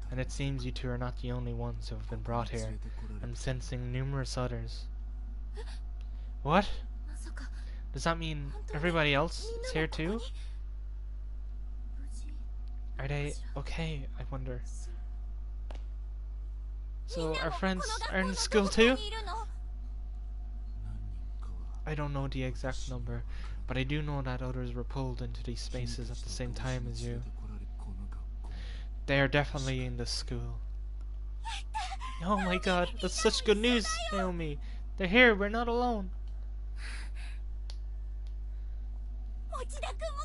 S1: And it seems you two are not the only ones who have been brought here. I'm sensing numerous others. What? Does that mean everybody else is here too? Are they okay, I wonder? So our friends are in school too? I don't know the exact number, but I do know that others were pulled into these spaces at the same time as you. They are definitely in this school. Oh my god, that's such good news, Naomi. They're here, we're not alone.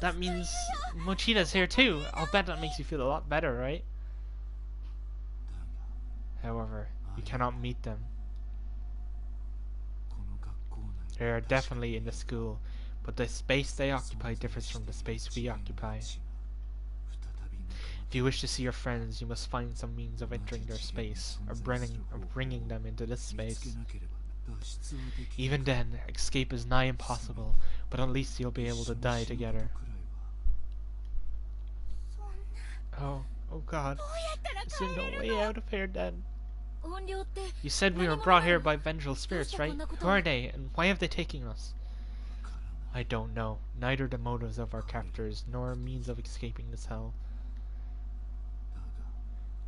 S1: That means Mochida's here too. I'll bet that makes you feel a lot better, right? However, you cannot meet them. They are definitely in the school, but the space they occupy differs from the space we occupy. If you wish to see your friends, you must find some means of entering their space, or bringing them into this space. Even then, escape is nigh impossible, but at least you'll be able to die together. Oh god. Is there no way out of here then? You said we were brought here by vengeful spirits, right? Who are they, and why have they taken us? I don't know. Neither the motives of our captors, nor a means of escaping this hell.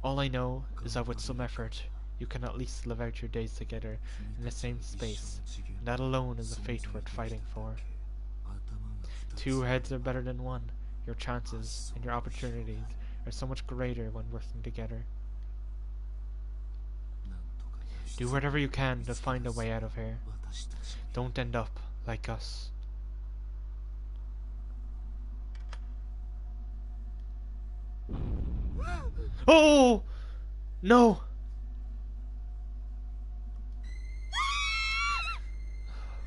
S1: All I know is that with some effort, you can at least live out your days together in the same space, and that alone is a fate worth fighting for. Two heads are better than one. Your chances and your opportunities are so much greater when working together. Do whatever you can to find a way out of here. Don't end up like us. Oh! No!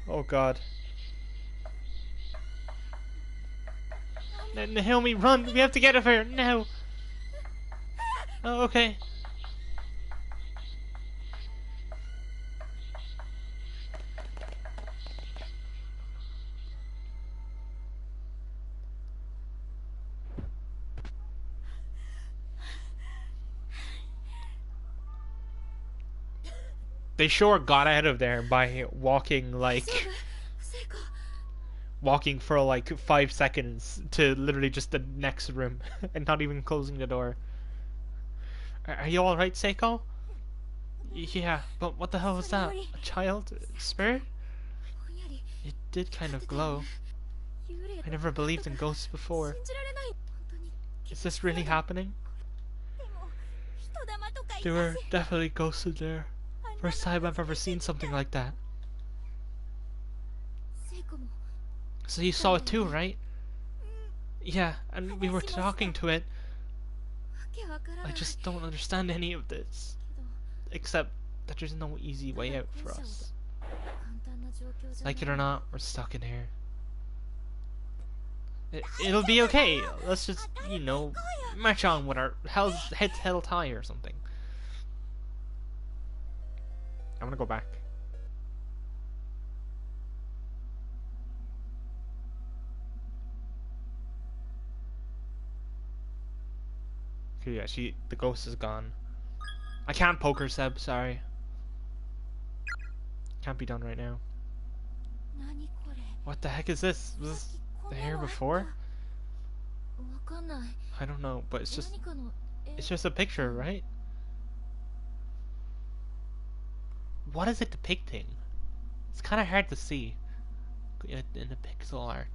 S1: Oh god. Naomi, run! We have to get out of here now! Oh, okay. They sure got out of there by walking walking for like 5 seconds to literally just the next room and not even closing the door. Are you alright, Seiko? Yeah, but what the hell was that? A child? Spirit? It did kind of glow. I never believed in ghosts before. Is this really happening? There were definitely ghosts in there. First time I've ever seen something like that. So you saw it too, right? Yeah, and we were talking to it. I just don't understand any of this. Except that there's no easy way out for us. Like it or not, we're stuck in here. It'll be okay. Let's just, you know, march on with our heads held high or something. I'm gonna go back. Okay, yeah, the ghost is gone. I can't poke her, Seb, sorry. Can't be done right now. What the heck is this? Was this here before? I don't know, but it's just a picture, right? What is it depicting? It's kind of hard to see in the pixel art.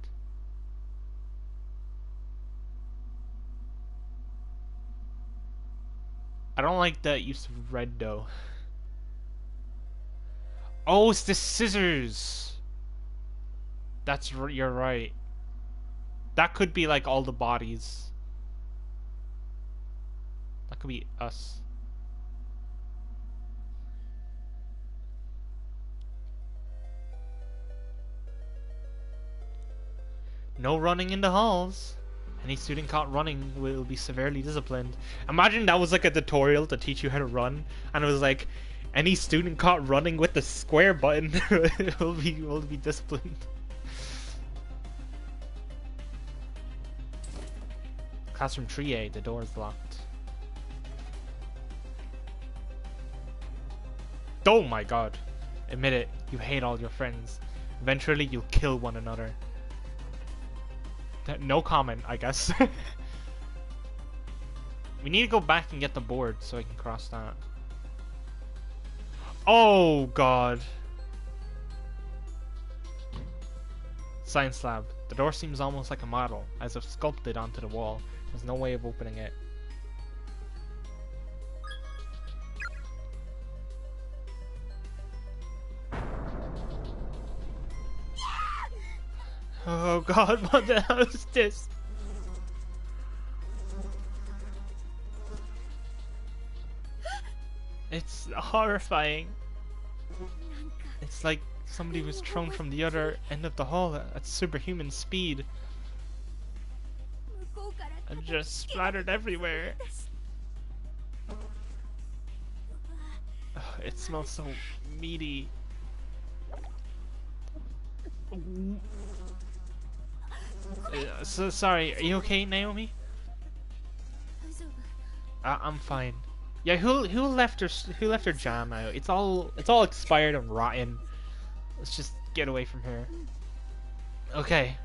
S1: I don't like the use of red though. Oh, it's the scissors. You're right. That could be like all the bodies. could be us. No running in the halls. Any student caught running will be severely disciplined. Imagine that was like a tutorial to teach you how to run, and it was like, any student caught running with the square button will be disciplined. Classroom 3A, the door is locked. Oh my god. Admit it, you hate all your friends. Eventually you'll kill one another. No comment, I guess. We need to go back and get the board so I can cross that. Oh god. Science lab. The door seems almost like a model, as if sculpted onto the wall. There's no way of opening it. Oh god, what the hell is this? It's horrifying. It's like somebody was thrown from the other end of the hall at superhuman speed and just splattered everywhere. Ugh, it smells so meaty. So sorry, are you okay, Naomi? I'm fine. Yeah, who left her jam out? It's all expired and rotten. Let's just get away from here. Okay.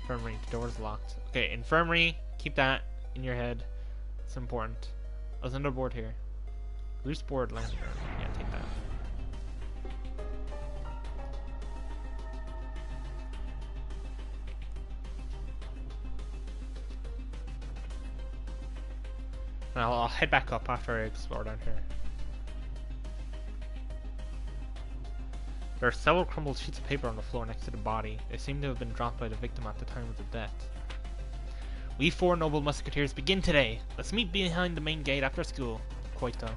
S1: Infirmary, the door's locked. Okay, infirmary, keep that in your head. It's important. There's another board here. Loose board lying around. Yeah, take that. And I'll head back up after I explore down here. There are several crumbled sheets of paper on the floor next to the body. They seem to have been dropped by the victim at the time of the death. We four noble musketeers begin today. Let's meet behind the main gate after school. Koito.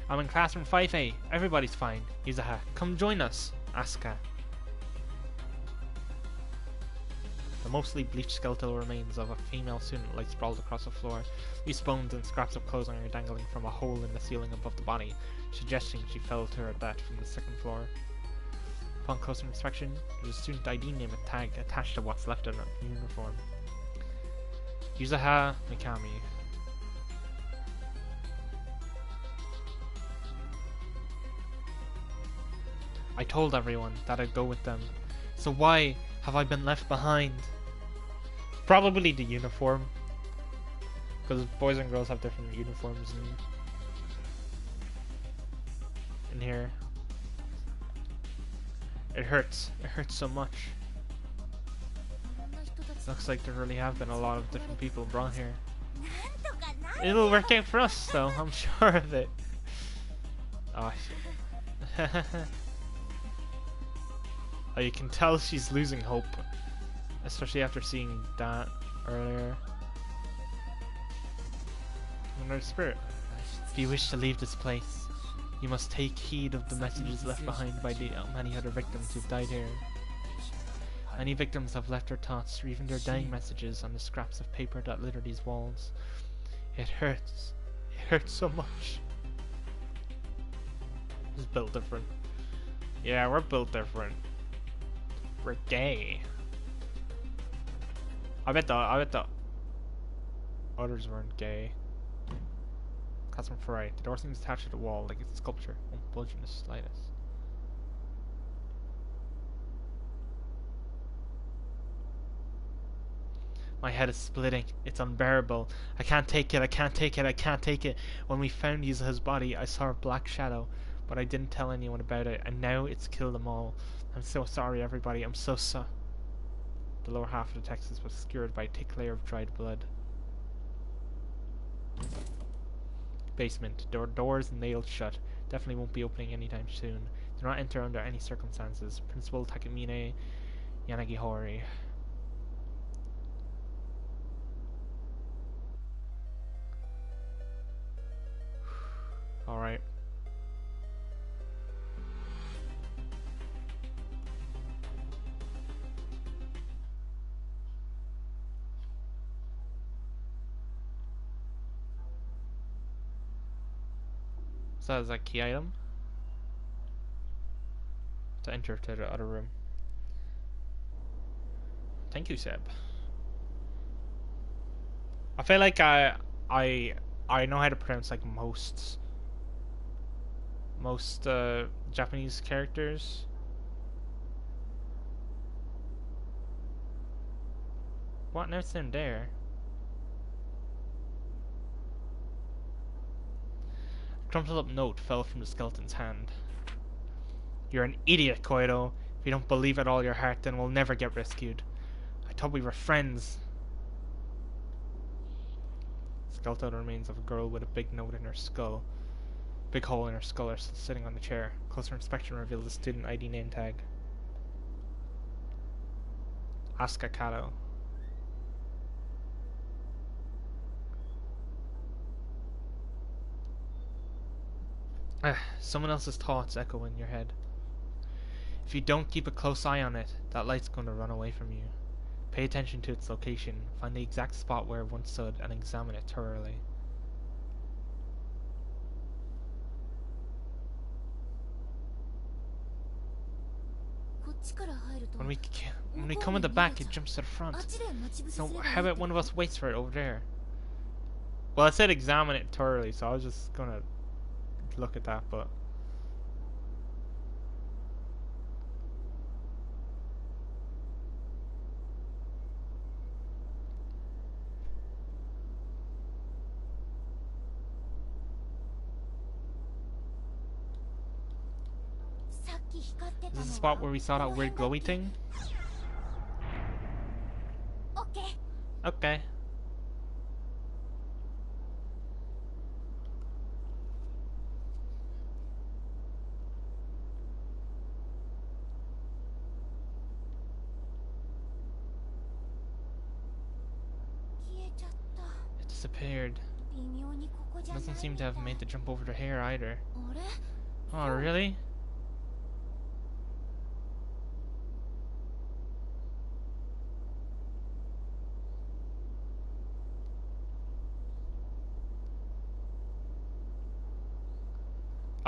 S1: I'm in classroom 5A. Everybody's fine. Yuzaha, come join us. Asuka. The mostly bleached skeletal remains of a female student lie sprawled across the floor. Loose bones and scraps of clothing are dangling from a hole in the ceiling above the body, suggesting she fell to her death from the second floor. Upon closer inspection, there's a student ID name and tag attached to what's left of her uniform. Yuzaha Mikami. I told everyone that I'd go with them, so why have I been left behind? Probably the uniform, because boys and girls have different uniforms in here. It hurts so much. Looks like there really have been a lot of different people brought here. It'll work out for us though, I'm sure of it. Oh shit. Oh, you can tell she's losing hope, especially after seeing that earlier. Another spirit. If you wish to leave this place, you must take heed of the messages left behind by the many other victims who've died here. Many victims have left their thoughts or even their dying messages on the scraps of paper that litter these walls. It hurts. It hurts so much. It's built different. Yeah, we're built different. We're gay. I bet the others weren't gay. Classroom 4A. The door seems attached to the wall like it's a sculpture. Won't budge in the slightest. My head is splitting. It's unbearable. I can't take it. I can't take it. I can't take it. When we found Yuza's body, I saw a black shadow, but I didn't tell anyone about it, and now it's killed them all. I'm so sorry, everybody. I'm so sorry. The lower half of the text was obscured by a thick layer of dried blood. Basement. Doors nailed shut. Definitely won't be opening anytime soon. Do not enter under any circumstances. Principal Takamine Yanagi Hori. Alright. So is that key item? To enter to the other room. Thank you, Seb. I feel like I know how to pronounce like most Japanese characters. What? Now it's in there. A crumpled up note fell from the skeleton's hand. You're an idiot, Koido. If you don't believe with all your heart, then we'll never get rescued. I thought we were friends. Skeletal remains of a girl with a big note in her skull. Big hole in her skull are sitting on the chair. Closer inspection revealed the student ID name tag. Asuka Kato. Someone else's thoughts echo in your head. If you don't keep a close eye on it, that light's going to run away from you. Pay attention to its location, find the exact spot where it once stood, and examine it thoroughly. When we come in the back, it jumps to the front. So how about one of us waits for it over there? Well, I said examine it thoroughly, so I was just gonna look at that, but... Is this the spot where we saw that weird glowy thing? Okay. It disappeared. Doesn't seem to have made the jump over the hair either. Oh, really?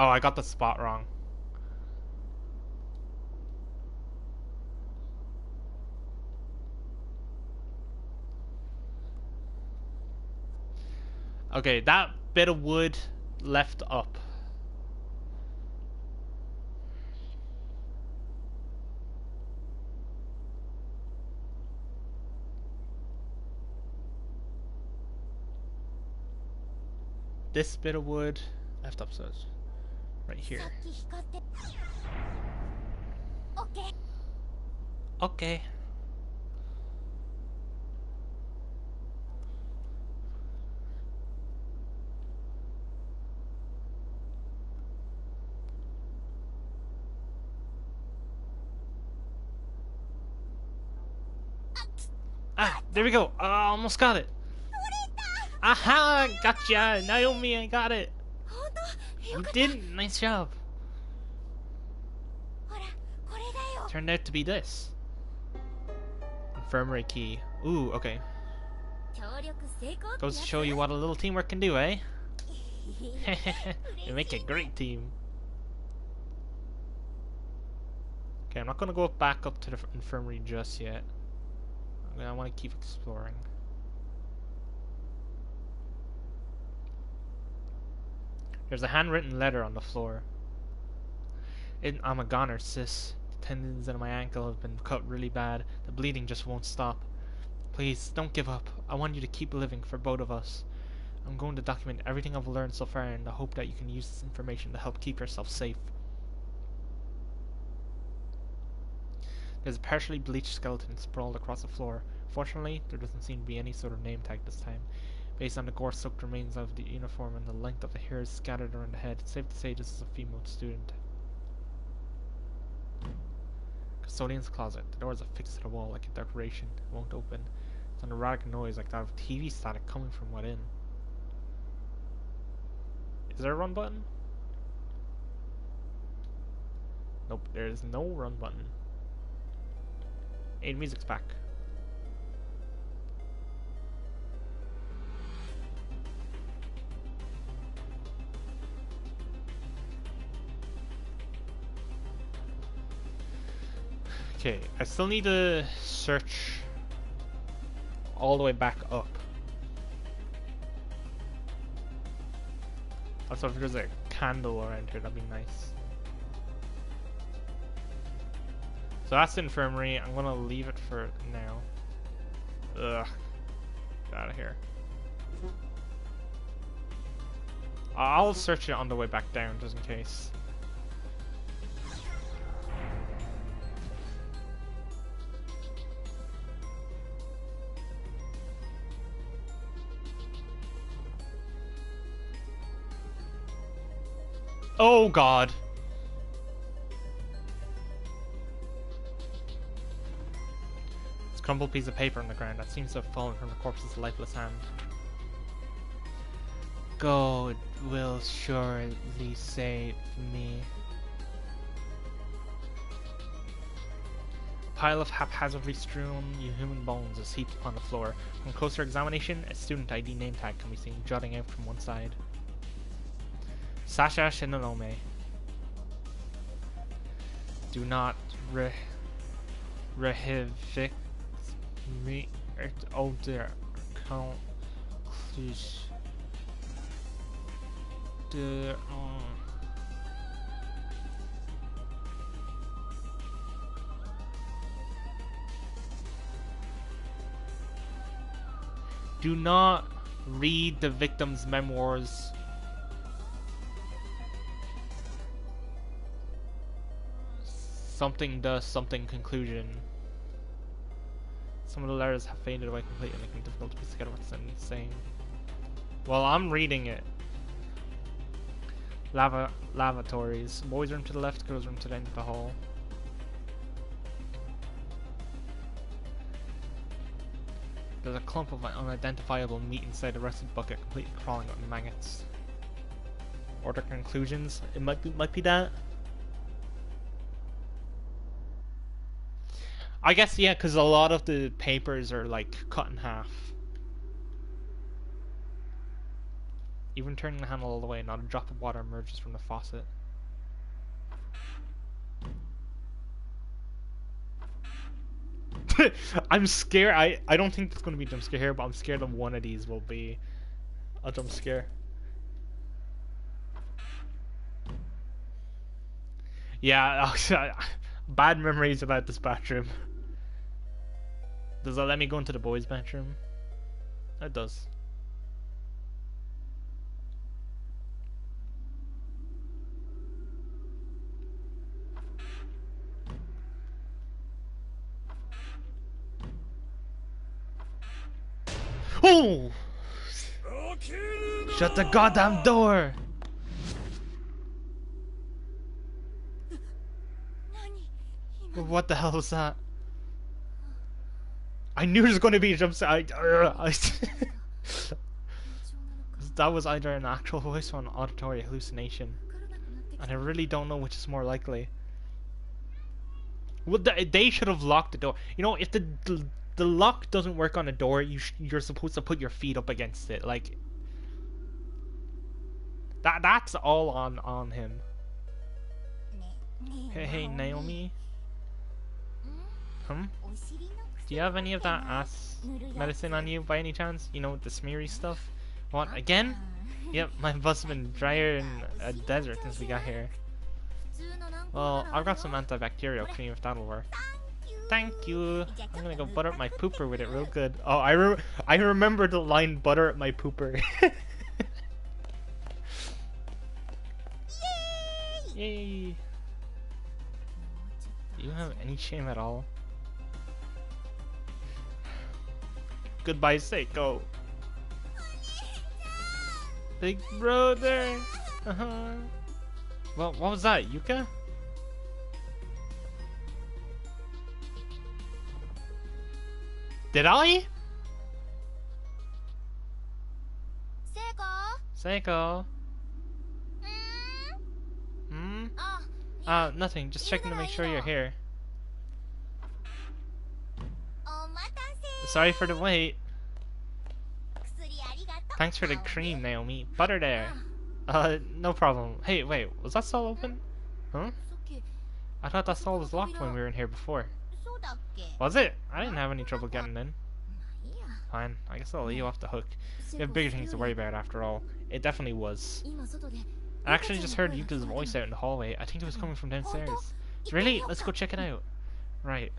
S1: Oh, I got the spot wrong. Okay, that bit of wood left up. This bit of wood left up, so it's right here. Okay. Ah, there we go. I almost got it. Aha, gotcha, Naomi, I got it. You did, nice job. Turned out to be this. Infirmary key. Ooh, okay. Goes to show you what a little teamwork can do, eh? You make a great team. Okay, I'm not gonna go back up to the infirmary just yet. I want to keep exploring. There's a handwritten letter on the floor. I'm a goner, sis. The tendons in my ankle have been cut really bad. The bleeding just won't stop. Please, don't give up. I want you to keep living for both of us. I'm going to document everything I've learned so far in the hope that you can use this information to help keep yourself safe. There's a partially bleached skeleton sprawled across the floor. Fortunately, there doesn't seem to be any sort of name tag this time. Based on the gore-soaked remains of the uniform and the length of the hairs scattered around the head, it's safe to say this is a female student. Custodian's closet. The door is affixed to the wall like a decoration. It won't open. It's an erratic noise like that of TV static coming from within. Is there a run button? Nope, there is no run button. Hey, music's back. Okay, I still need to search all the way back up. Also, if there's a candle around here, that'd be nice. So that's the infirmary. I'm gonna leave it for now. Ugh. Get out of here. I'll search it on the way back down, just in case. Oh god. It's a crumpled piece of paper on the ground that seems to have fallen from the corpse's lifeless hand. God will surely save me. A pile of haphazardly strewn human bones is heaped upon the floor. On closer examination, a student ID name tag can be seen jutting out from one side. Sasha Shinonome. Do not rehivic me at older count. Please. Do not read the victim's memoirs. Something does something conclusion. Some of the letters have faded away completely, making it difficult to piece together what's saying. Well, I'm reading it. Lavatories. Boys' room to the left, girls' room to the end of the hall. There's a clump of unidentifiable meat inside the rusted bucket, completely crawling with maggots. Order conclusions. It might be that. I guess, yeah, because a lot of the papers are like cut in half. Even turning the handle all the way, not a drop of water emerges from the faucet. I'm scared. I don't think there's going to be a jump scare here, but I'm scared that one of these will be a jump scare. Yeah, bad memories about this bathroom. Does that let me go into the boys' bathroom? It does. Oh! Shut the goddamn door! What the hell was that? I knew there was going to be a jump scare. That was either an actual voice or an auditory hallucination. And I really don't know which is more likely. Well, they should have locked the door. You know, if the lock doesn't work on a door, you're supposed to put your feet up against it. Like that's all on him. Hey Naomi. Do you have any of that ass medicine on you by any chance? You know, the smeary stuff? What, again? Yep, my butt's been drier in a desert since we got here. Well, I've got some antibacterial cream if that'll work. Thank you. I'm gonna go butter up my pooper with it real good. Oh, I remember the line, butter up my pooper. Yay! Do you have any shame at all? Goodbye, Seiko. Big brother. Well, what was that, Yuka? Did I?
S2: 聖子
S1: Seiko.
S2: うーん
S1: Hmm?
S2: あ、いや
S1: Nothing. Just checking to make sure you're here.
S2: お待たせ
S1: Sorry for the wait.
S2: 薬ありがとう
S1: Thanks for the
S2: ナオミ
S1: cream, Naomi. Butter there.
S2: あ
S1: No problem. Hey, wait. Was that stall open? Huh?
S2: さっき
S1: I thought that stall was locked when we were in here before.
S2: そうだっけ
S1: Was it? I didn't have any trouble getting in.
S2: まあいいや
S1: Fine. I guess I'll let you off the hook. We have bigger things to worry about after all. It definitely was.
S2: 今外で
S1: I actually just heard Yuka's voice out in the hallway. I think it was coming from downstairs. Really? Let's go check it out. Right.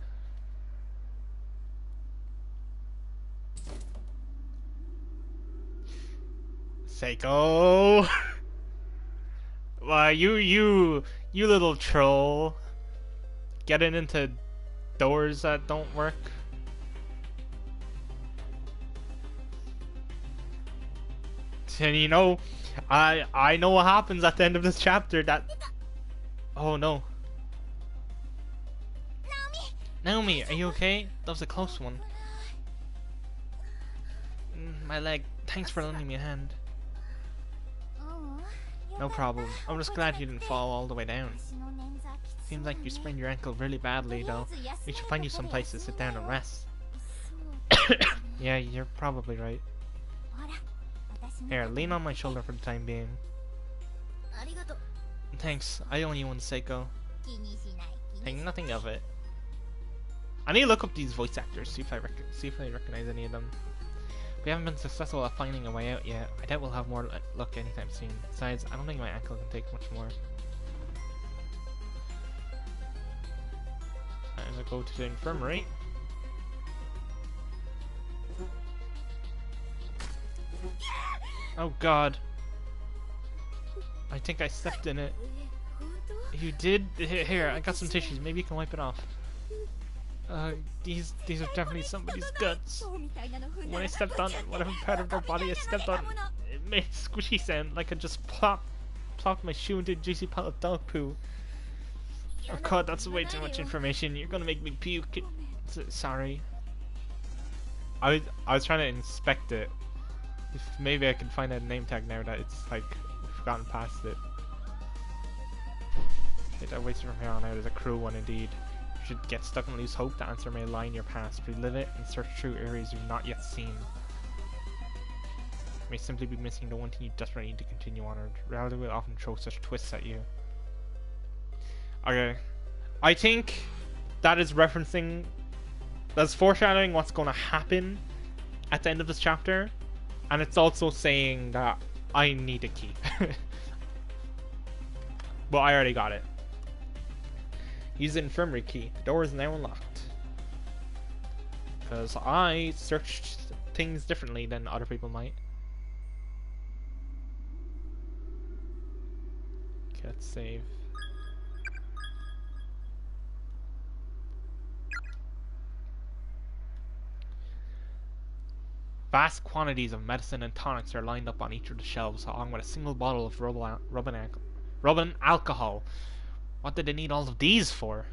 S1: Seiko! Why, you little troll. Getting into doors that don't work. And you know, I know what happens at the end of this chapter. That oh no,
S2: ナオミ
S1: Naomi, are you okay? That was a close one. My leg. Thanks for lending me a hand.
S2: ううん
S1: No problem. I'm just glad you didn't fall all the way down.
S2: 足の捻挫きつ
S1: Seems like you sprained your ankle really badly, though. We should find you some place to sit down and rest.
S2: そう
S1: Yeah, you're probably right.
S2: ほら私の
S1: Here, lean on my shoulder for the time being.
S2: ありがとう
S1: Thanks. I owe you one, Seiko.
S2: 気にしない気
S1: Think
S2: にし
S1: nothing of it. I need to look up these voice actors, see if I recognize any of them. We haven't been successful at finding a way out yet. I doubt we'll have more luck anytime soon. Besides, I don't think my ankle can take much more. I'm gonna go to the infirmary. Oh god. I think I stepped in it.
S2: え本当
S1: You did? Here, I got some tissues. Maybe you can wipe it off. These are definitely somebody's guts.
S2: そうみたいなの踏んだ
S1: When I
S2: ら
S1: stepped on whatever part of their body I stepped on, it made a squishy sound like I just plopped my shoe into a juicy pile of dog poo. Oh god, that's way too much information. You're gonna make me puke. Sorry. I was trying to inspect it. If maybe I can find a name tag now that it's like we've gotten past it. Okay, that waits from here on out is a cruel one indeed. You should get stuck and lose hope to answer may lie in your past. Relive it and search through areas you've not yet seen. You may simply be missing the one thing you desperately need to continue onward. Reality will often throw such twists at you. Okay. I think that is referencing, that's foreshadowing what's going to happen at the end of this chapter. And it's also saying that I need a key. But I already got it. Use the infirmary key. The door is now unlocked. Because I searched things differently than other people might. Okay, let's save. Vast quantities of medicine and tonics are lined up on each of the shelves, along with a single bottle of rubbing alcohol. What did they need all of these for?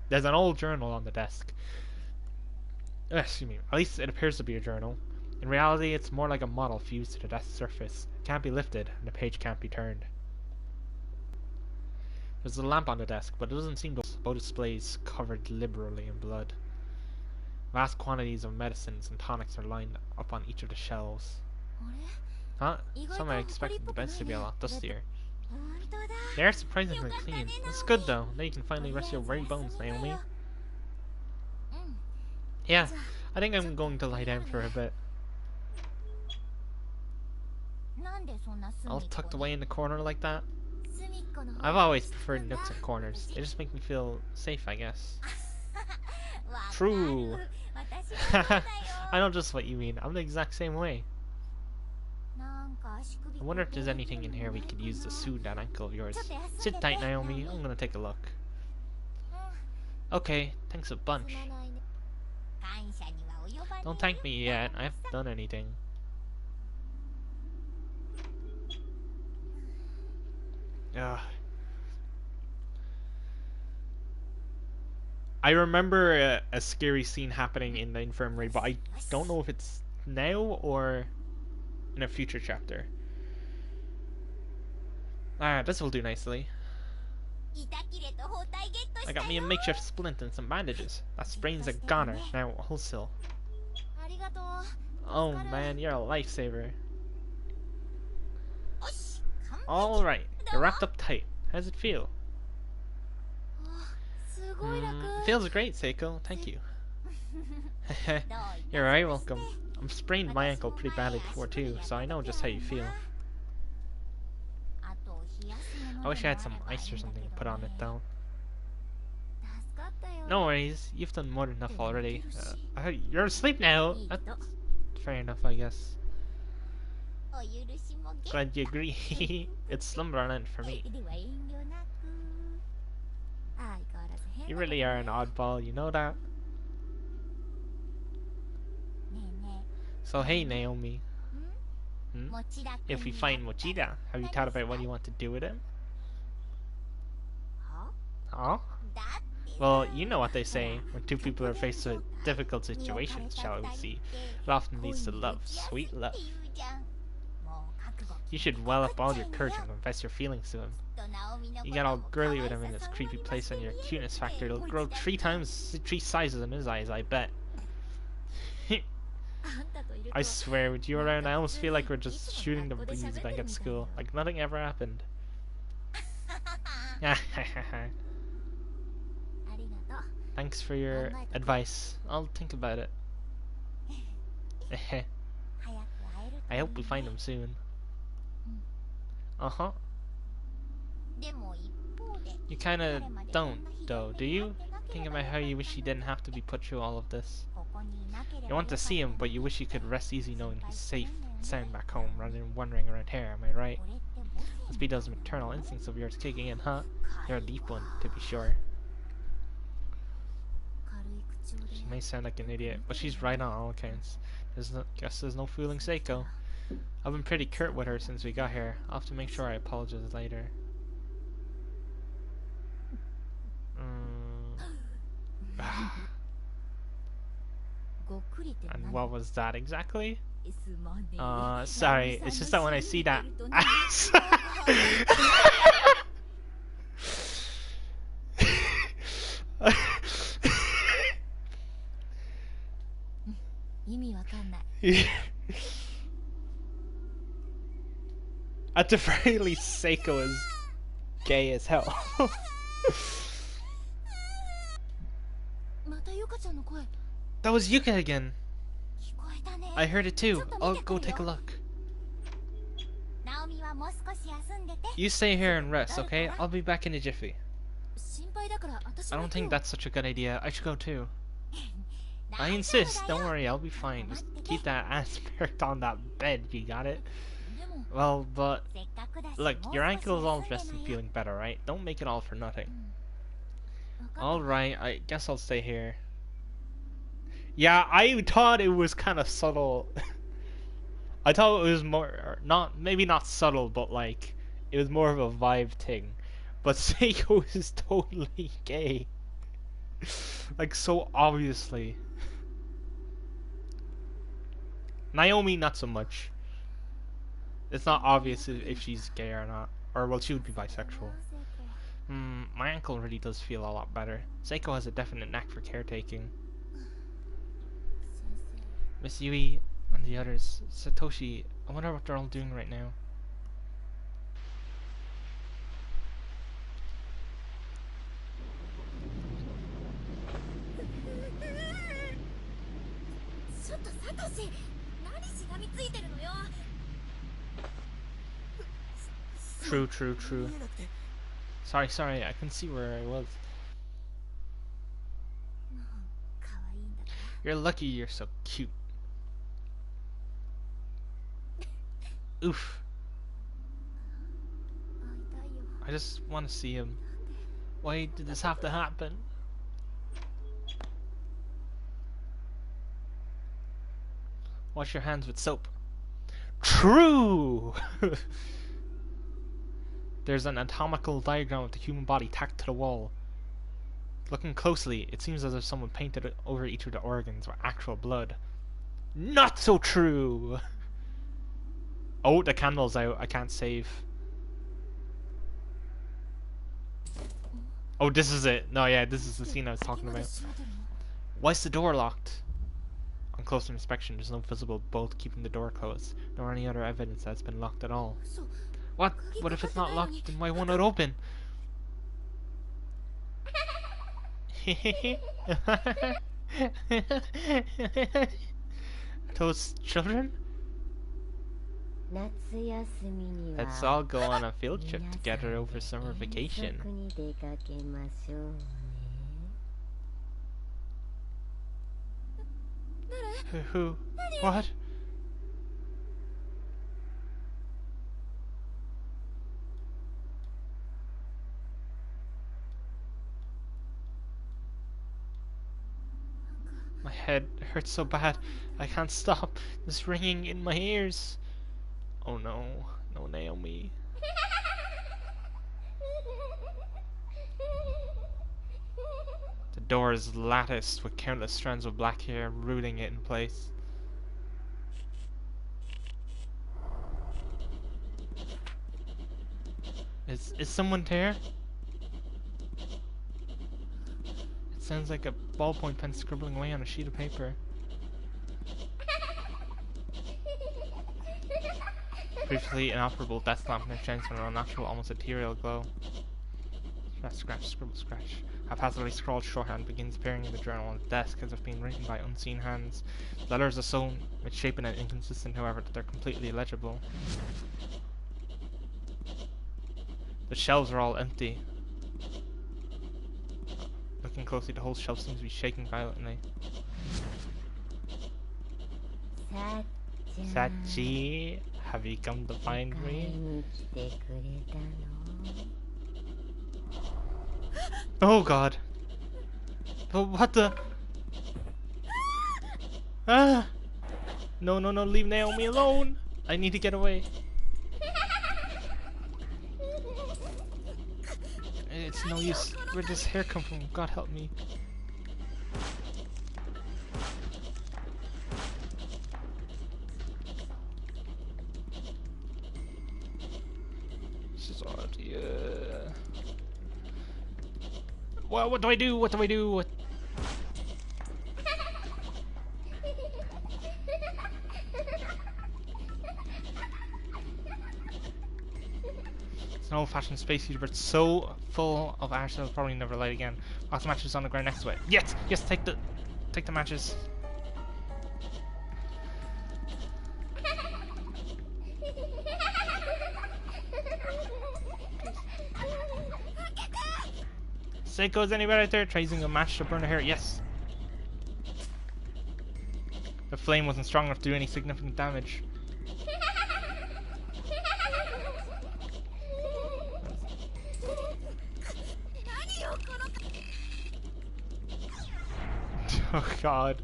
S1: There's an old journal on the desk. Excuse me. At least it appears to be a journal. In reality, it's more like a model fused to the desk surface. It can't be lifted, and the page can't be turned. There's a lamp on the desk, but it doesn't seem to both displays covered liberally in blood. Vast quantities of medicines and tonics are lined up on each of the shelves.
S2: あ
S1: Huh? Some I expected the beds to be a lot dustier.
S2: れ本当だ
S1: They are surprisingly clean. It's good though. Now you can finally rest your very bones, Naomi.
S2: うん
S1: Yeah, I think I'm going to lie down for a bit.
S2: なんでそんな隅っ
S1: All
S2: こ
S1: tucked
S2: に
S1: away in the corner like that.
S2: 隅っこの方
S1: I've
S2: が
S1: always
S2: 落ち着く
S1: preferred
S2: んだ
S1: nooks and corners. They just make me feel safe, I guess.
S2: わかる
S1: True.
S2: 私もそうだよ
S1: I know just what you mean. I'm the exact same way.
S2: なんか足首
S1: I wonder if there's anything in here we could use to soothe that ankle of yours.
S2: ちょっと休んで
S1: Sit
S2: て
S1: tight, Naomi. I'm gonna take a look.
S2: うん
S1: Okay, thanks a
S2: す
S1: bunch.
S2: まないね感謝には及ばねえ
S1: Don't thank me yet. I haven't done anything. Ugh. I remember a scary scene happening in the infirmary, but I don't know if it's now or in a future chapter. Ah, this will do nicely. I got me a makeshift splint and some bandages. That sprain's a goner. Now, hold still. Oh man, you're a lifesaver. Alright, you're wrapped up tight. How's it feel? Feels great, Seiko. Thank you. You're very welcome. I've sprained my ankle pretty badly before too, so I know just how you feel. I wish I had some ice or something to put on it though. No worries, you've done more than enough already. You're asleep now. That's fair enough, I guess. Glad you agree. It's slumber island for me. You really are an oddball, you know that? So hey Naomi. If we find Mochida, have you thought about what you want to do with him? Huh? Well, you know what they say, when two people are faced with difficult situations, shall we see, it often leads to love, sweet love. You should well up all your courage and confess your feelings to him. You get all girly with him in this creepy place and your cuteness factor will grow three sizes in his eyes, I bet. I swear, with you around, I almost feel like we're just shooting the breeze back at school, like nothing ever happened. Thanks for your advice. I'll think about it. I hope we find him soon. Uh-huh. You kinda don't, though, do you? Think about how you wish he didn't have to be put through all of this. You want to see him, but you wish you could rest easy knowing he's safe and sound back home, rather than wandering around here, am I right? Must be those maternal instincts of yours kicking in, huh? You're a deep one, to be sure. She may sound like an idiot, but she's right on all accounts. Guess there's no fooling Seiko. I've been pretty curt with her since we got here. I'll have to make sure I apologize later. And what was that exactly? Sorry, it's just that when I see that ass. At the very least, Seiko is gay as hell. That was Yuka again. I heard it too. I'll go take a look. You stay here and rest, okay? I'll be back in a jiffy. I don't think that's such a good idea. I should go too. I insist. Don't worry, I'll be fine. Just keep that ass perked on that bed. You got it? Well, but look, your ankle is all dressed and feeling better, right? Don't make it all for nothing. Alright, I guess I'll stay here. Yeah, I thought it was kind of subtle. I thought it was more, maybe not subtle, but like, it was more of a vibe thing. But Seiko is totally gay. Like, so obviously. Naomi, not so much. It's not obvious if she's gay or not. Or, well, she would be bisexual. My ankle really does feel a lot better. Seiko has a definite knack for caretaking. Miss Yui and the others. Satoshi, I wonder what they're all doing right now. True. Sorry, I couldn't see where I was. You're lucky you're so cute. Oof. I just want to see him. Why did this have to happen? Wash your hands with soap. True! There's an anatomical diagram of the human body tacked to the wall. Looking closely, it seems as if someone painted over each of the organs with actual blood. Not so true! Oh, the candle's out. I can't save. Oh, this is it. No, yeah, this is the scene I was talking about. Why is the door locked? On closer inspection, there's no visible bolt keeping the door closed, nor any other evidence that it's been locked at all. What? What if it's not locked? Then why won't it open? Those children? Let's all go on a field trip together over summer vacation. Who? What? My head hurts so bad, I can't stop. This ringing in my ears. Oh no, no Naomi. The door is latticed with countless strands of black hair rooting it in place. Is someone there? It sounds like a ballpoint pen scribbling away on a sheet of paper. Briefly inoperable death lamp now shines with an unnatural, almost ethereal glow. Scratch, scratch, scribble, scratch. Haphazardly scrawled shorthand begins appearing in the journal on the desk as if being written by unseen hands. The letters are so misshapen and inconsistent, however, that they're completely illegible. The shelves are all empty. Looking closely, the whole shelf seems to be shaking violently. Sachi, have you come to find me? Oh god. But what the? Ah! No, no, no, leave Naomi alone! I need to get away. It's no use. Where does this hair come from? God help me. This is odd. Yeah. Well, what do I do? What do I do? What? It's an old-fashioned space heater, but it's so full of ash that it'll probably never light again. Lots of matches on the ground next to it. Yes, yes, take the matches. Seiko, is anybody out there? Try using a match to burn the hair. Yes. The flame wasn't strong enough to do any significant damage. Oh god.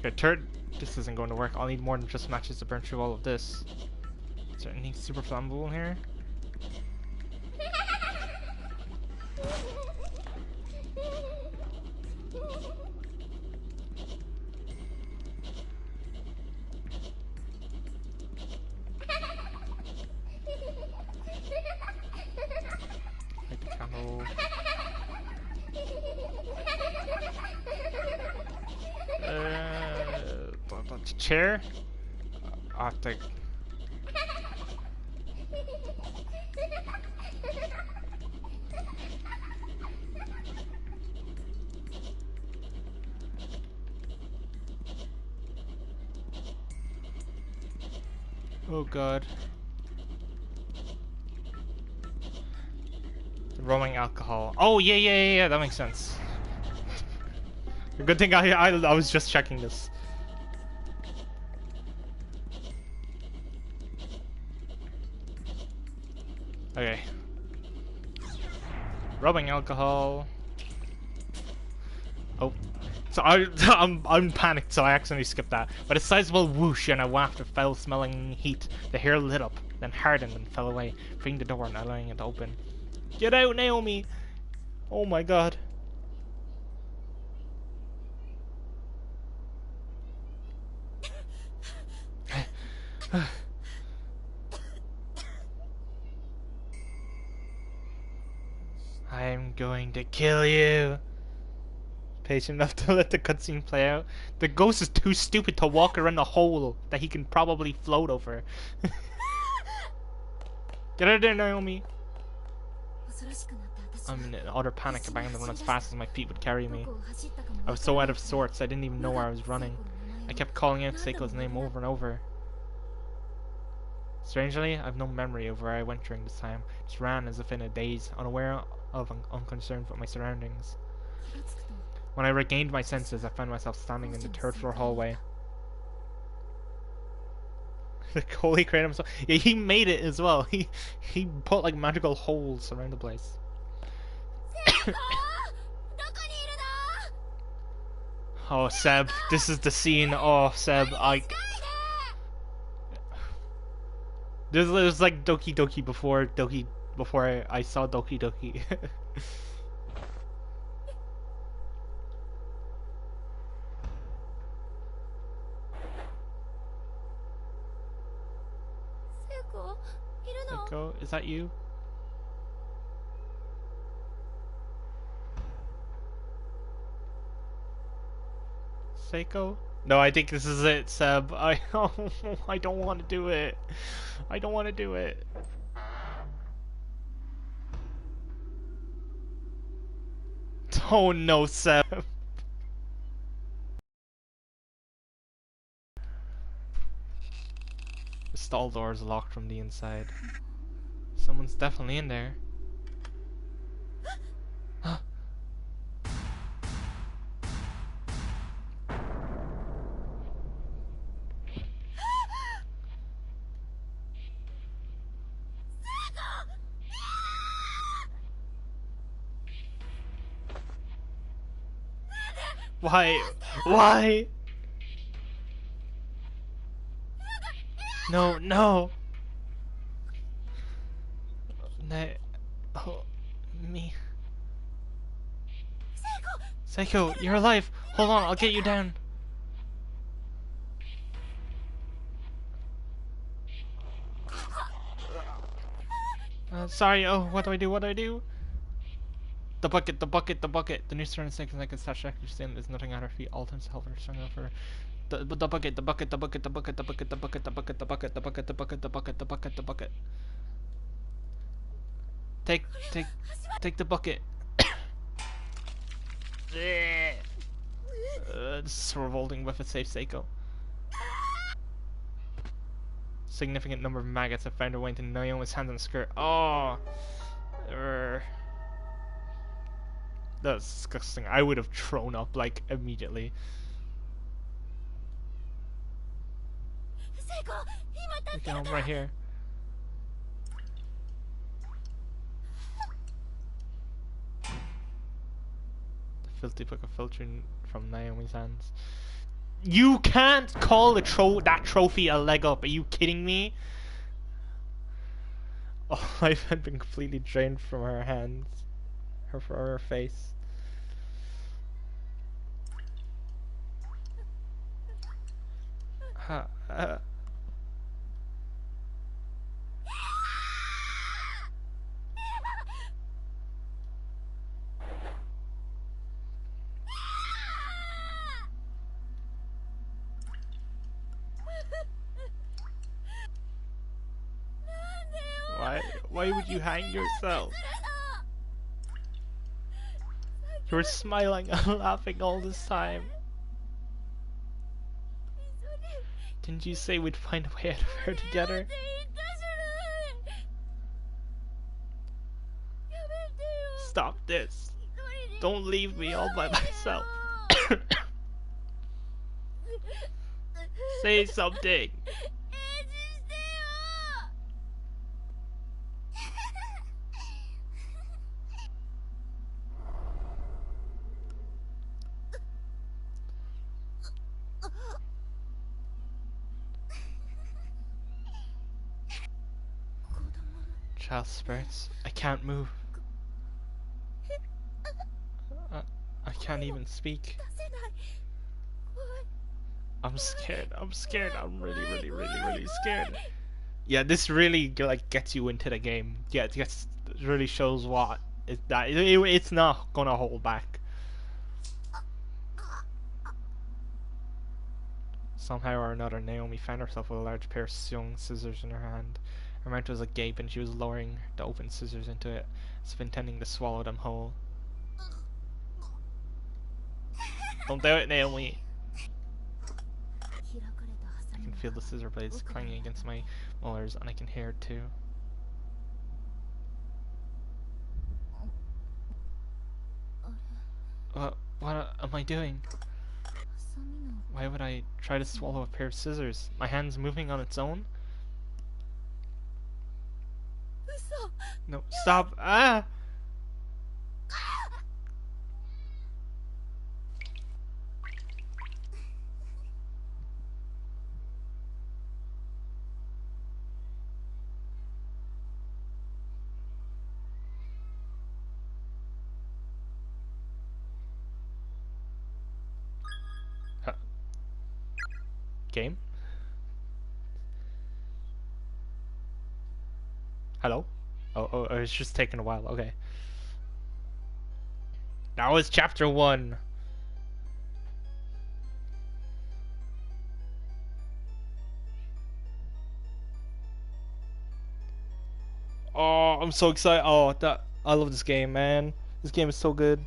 S1: Okay, this isn't going to work. I'll need more than just matches to burn through all of this. Is there anything super flammable in here? Light the candle. The chair? I have to... Oh god. The rolling alcohol. Oh yeah, that makes sense. A good thing I was just checking this. Okay. Rubbing alcohol. Oh. So I'm panicked, so I accidentally skipped that. But a sizable whoosh and a waft of foul-smelling heat. The hair lit up, then hardened and fell away, freeing the door and allowing it to open. Get out, Naomi! Oh my god. I'm going to kill you. Patient enough to let the cutscene play out. The ghost is too stupid to walk around the hole that he can probably float over. Get out of there, Naomi. I'm in utter panic, about to run as fast as my feet would carry me. I was so out of sorts, I didn't even know where I was running. I kept calling out Seiko's name over and over. Strangely, I have no memory of where I went during this time. Just ran as if in a daze, unaware of and unconcerned with my surroundings. When I regained my senses, I found myself standing in the third floor hallway. The holy crane himself. Yeah, he made it as well. He put like magical holes around the place. Oh, Seb, this is the scene. Oh, Seb, there's like Doki Doki before I saw Doki Doki. Seiko, is that you? Seiko? No, I think this is it, Seb. I don't want to do it. I don't want to do it. Oh no, Seb. The stall door is locked from the inside. Someone's definitely in there. Why? Why? No, no. No. Oh, me. Seiko, you're alive. Hold on, I'll get you down. Sorry, oh, what do I do? What do I do? The bucket, the bucket, the bucket. The news turned 6 seconds. Touch active stand. There's nothing at her feet. All times help her strong enough for the bucket, the bucket, the bucket, the bucket, the bucket, the bucket, the bucket, the bucket, the bucket, the bucket, the bucket, the bucket, the bucket. Take the bucket. This is revolting with a safe Seiko. Significant number of maggots have found their way into Naomi's hands and skirt. Oh, that's disgusting. I would have thrown up like immediately. Okay, I'm right here. The filthy book of filtering from Naomi's hands. You can't call that trophy a leg up. Are you kidding me? Oh, life had been completely drained from her hands, from her face. Why would you hang yourself? You were smiling and laughing all this time. Didn't you say we'd find a way out of her together? Stop this. Don't leave me all by myself. Say something. Child spirits, I can't move. can't even speak.
S2: 出せない怖い
S1: I'm scared. I'm scared. I'm really scared. Yeah, this really like gets you into the game. Yeah, it really shows what it's not gonna hold back. Somehow or another, Naomi found herself with a large pair of young scissors in her hand. Her mouth was agape, and she was lowering the open scissors into it, as if intending to swallow them whole. Don't do it, Naomi. I can feel the scissor blades clanging against my molars, and I can hear it too. What am I doing? Why would I try to swallow a pair of scissors? My hand's moving on its own? No, stop! Ah! Game? Hello? Oh, it's just taking a while. Okay. That was chapter 1. Oh, I'm so excited. Oh, I love this game, man. This game is so good.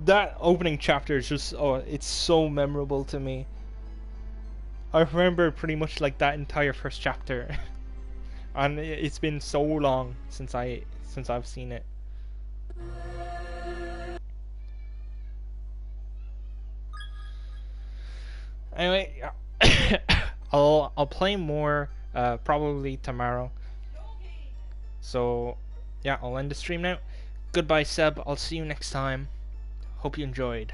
S1: That opening chapter is just, it's so memorable to me. I remember pretty much like that entire first chapter. And it's been so long since I've seen it. Anyway, I'll play more probably tomorrow. So yeah, I'll end the stream now. Goodbye, Seb. I'll see you next time. Hope you enjoyed.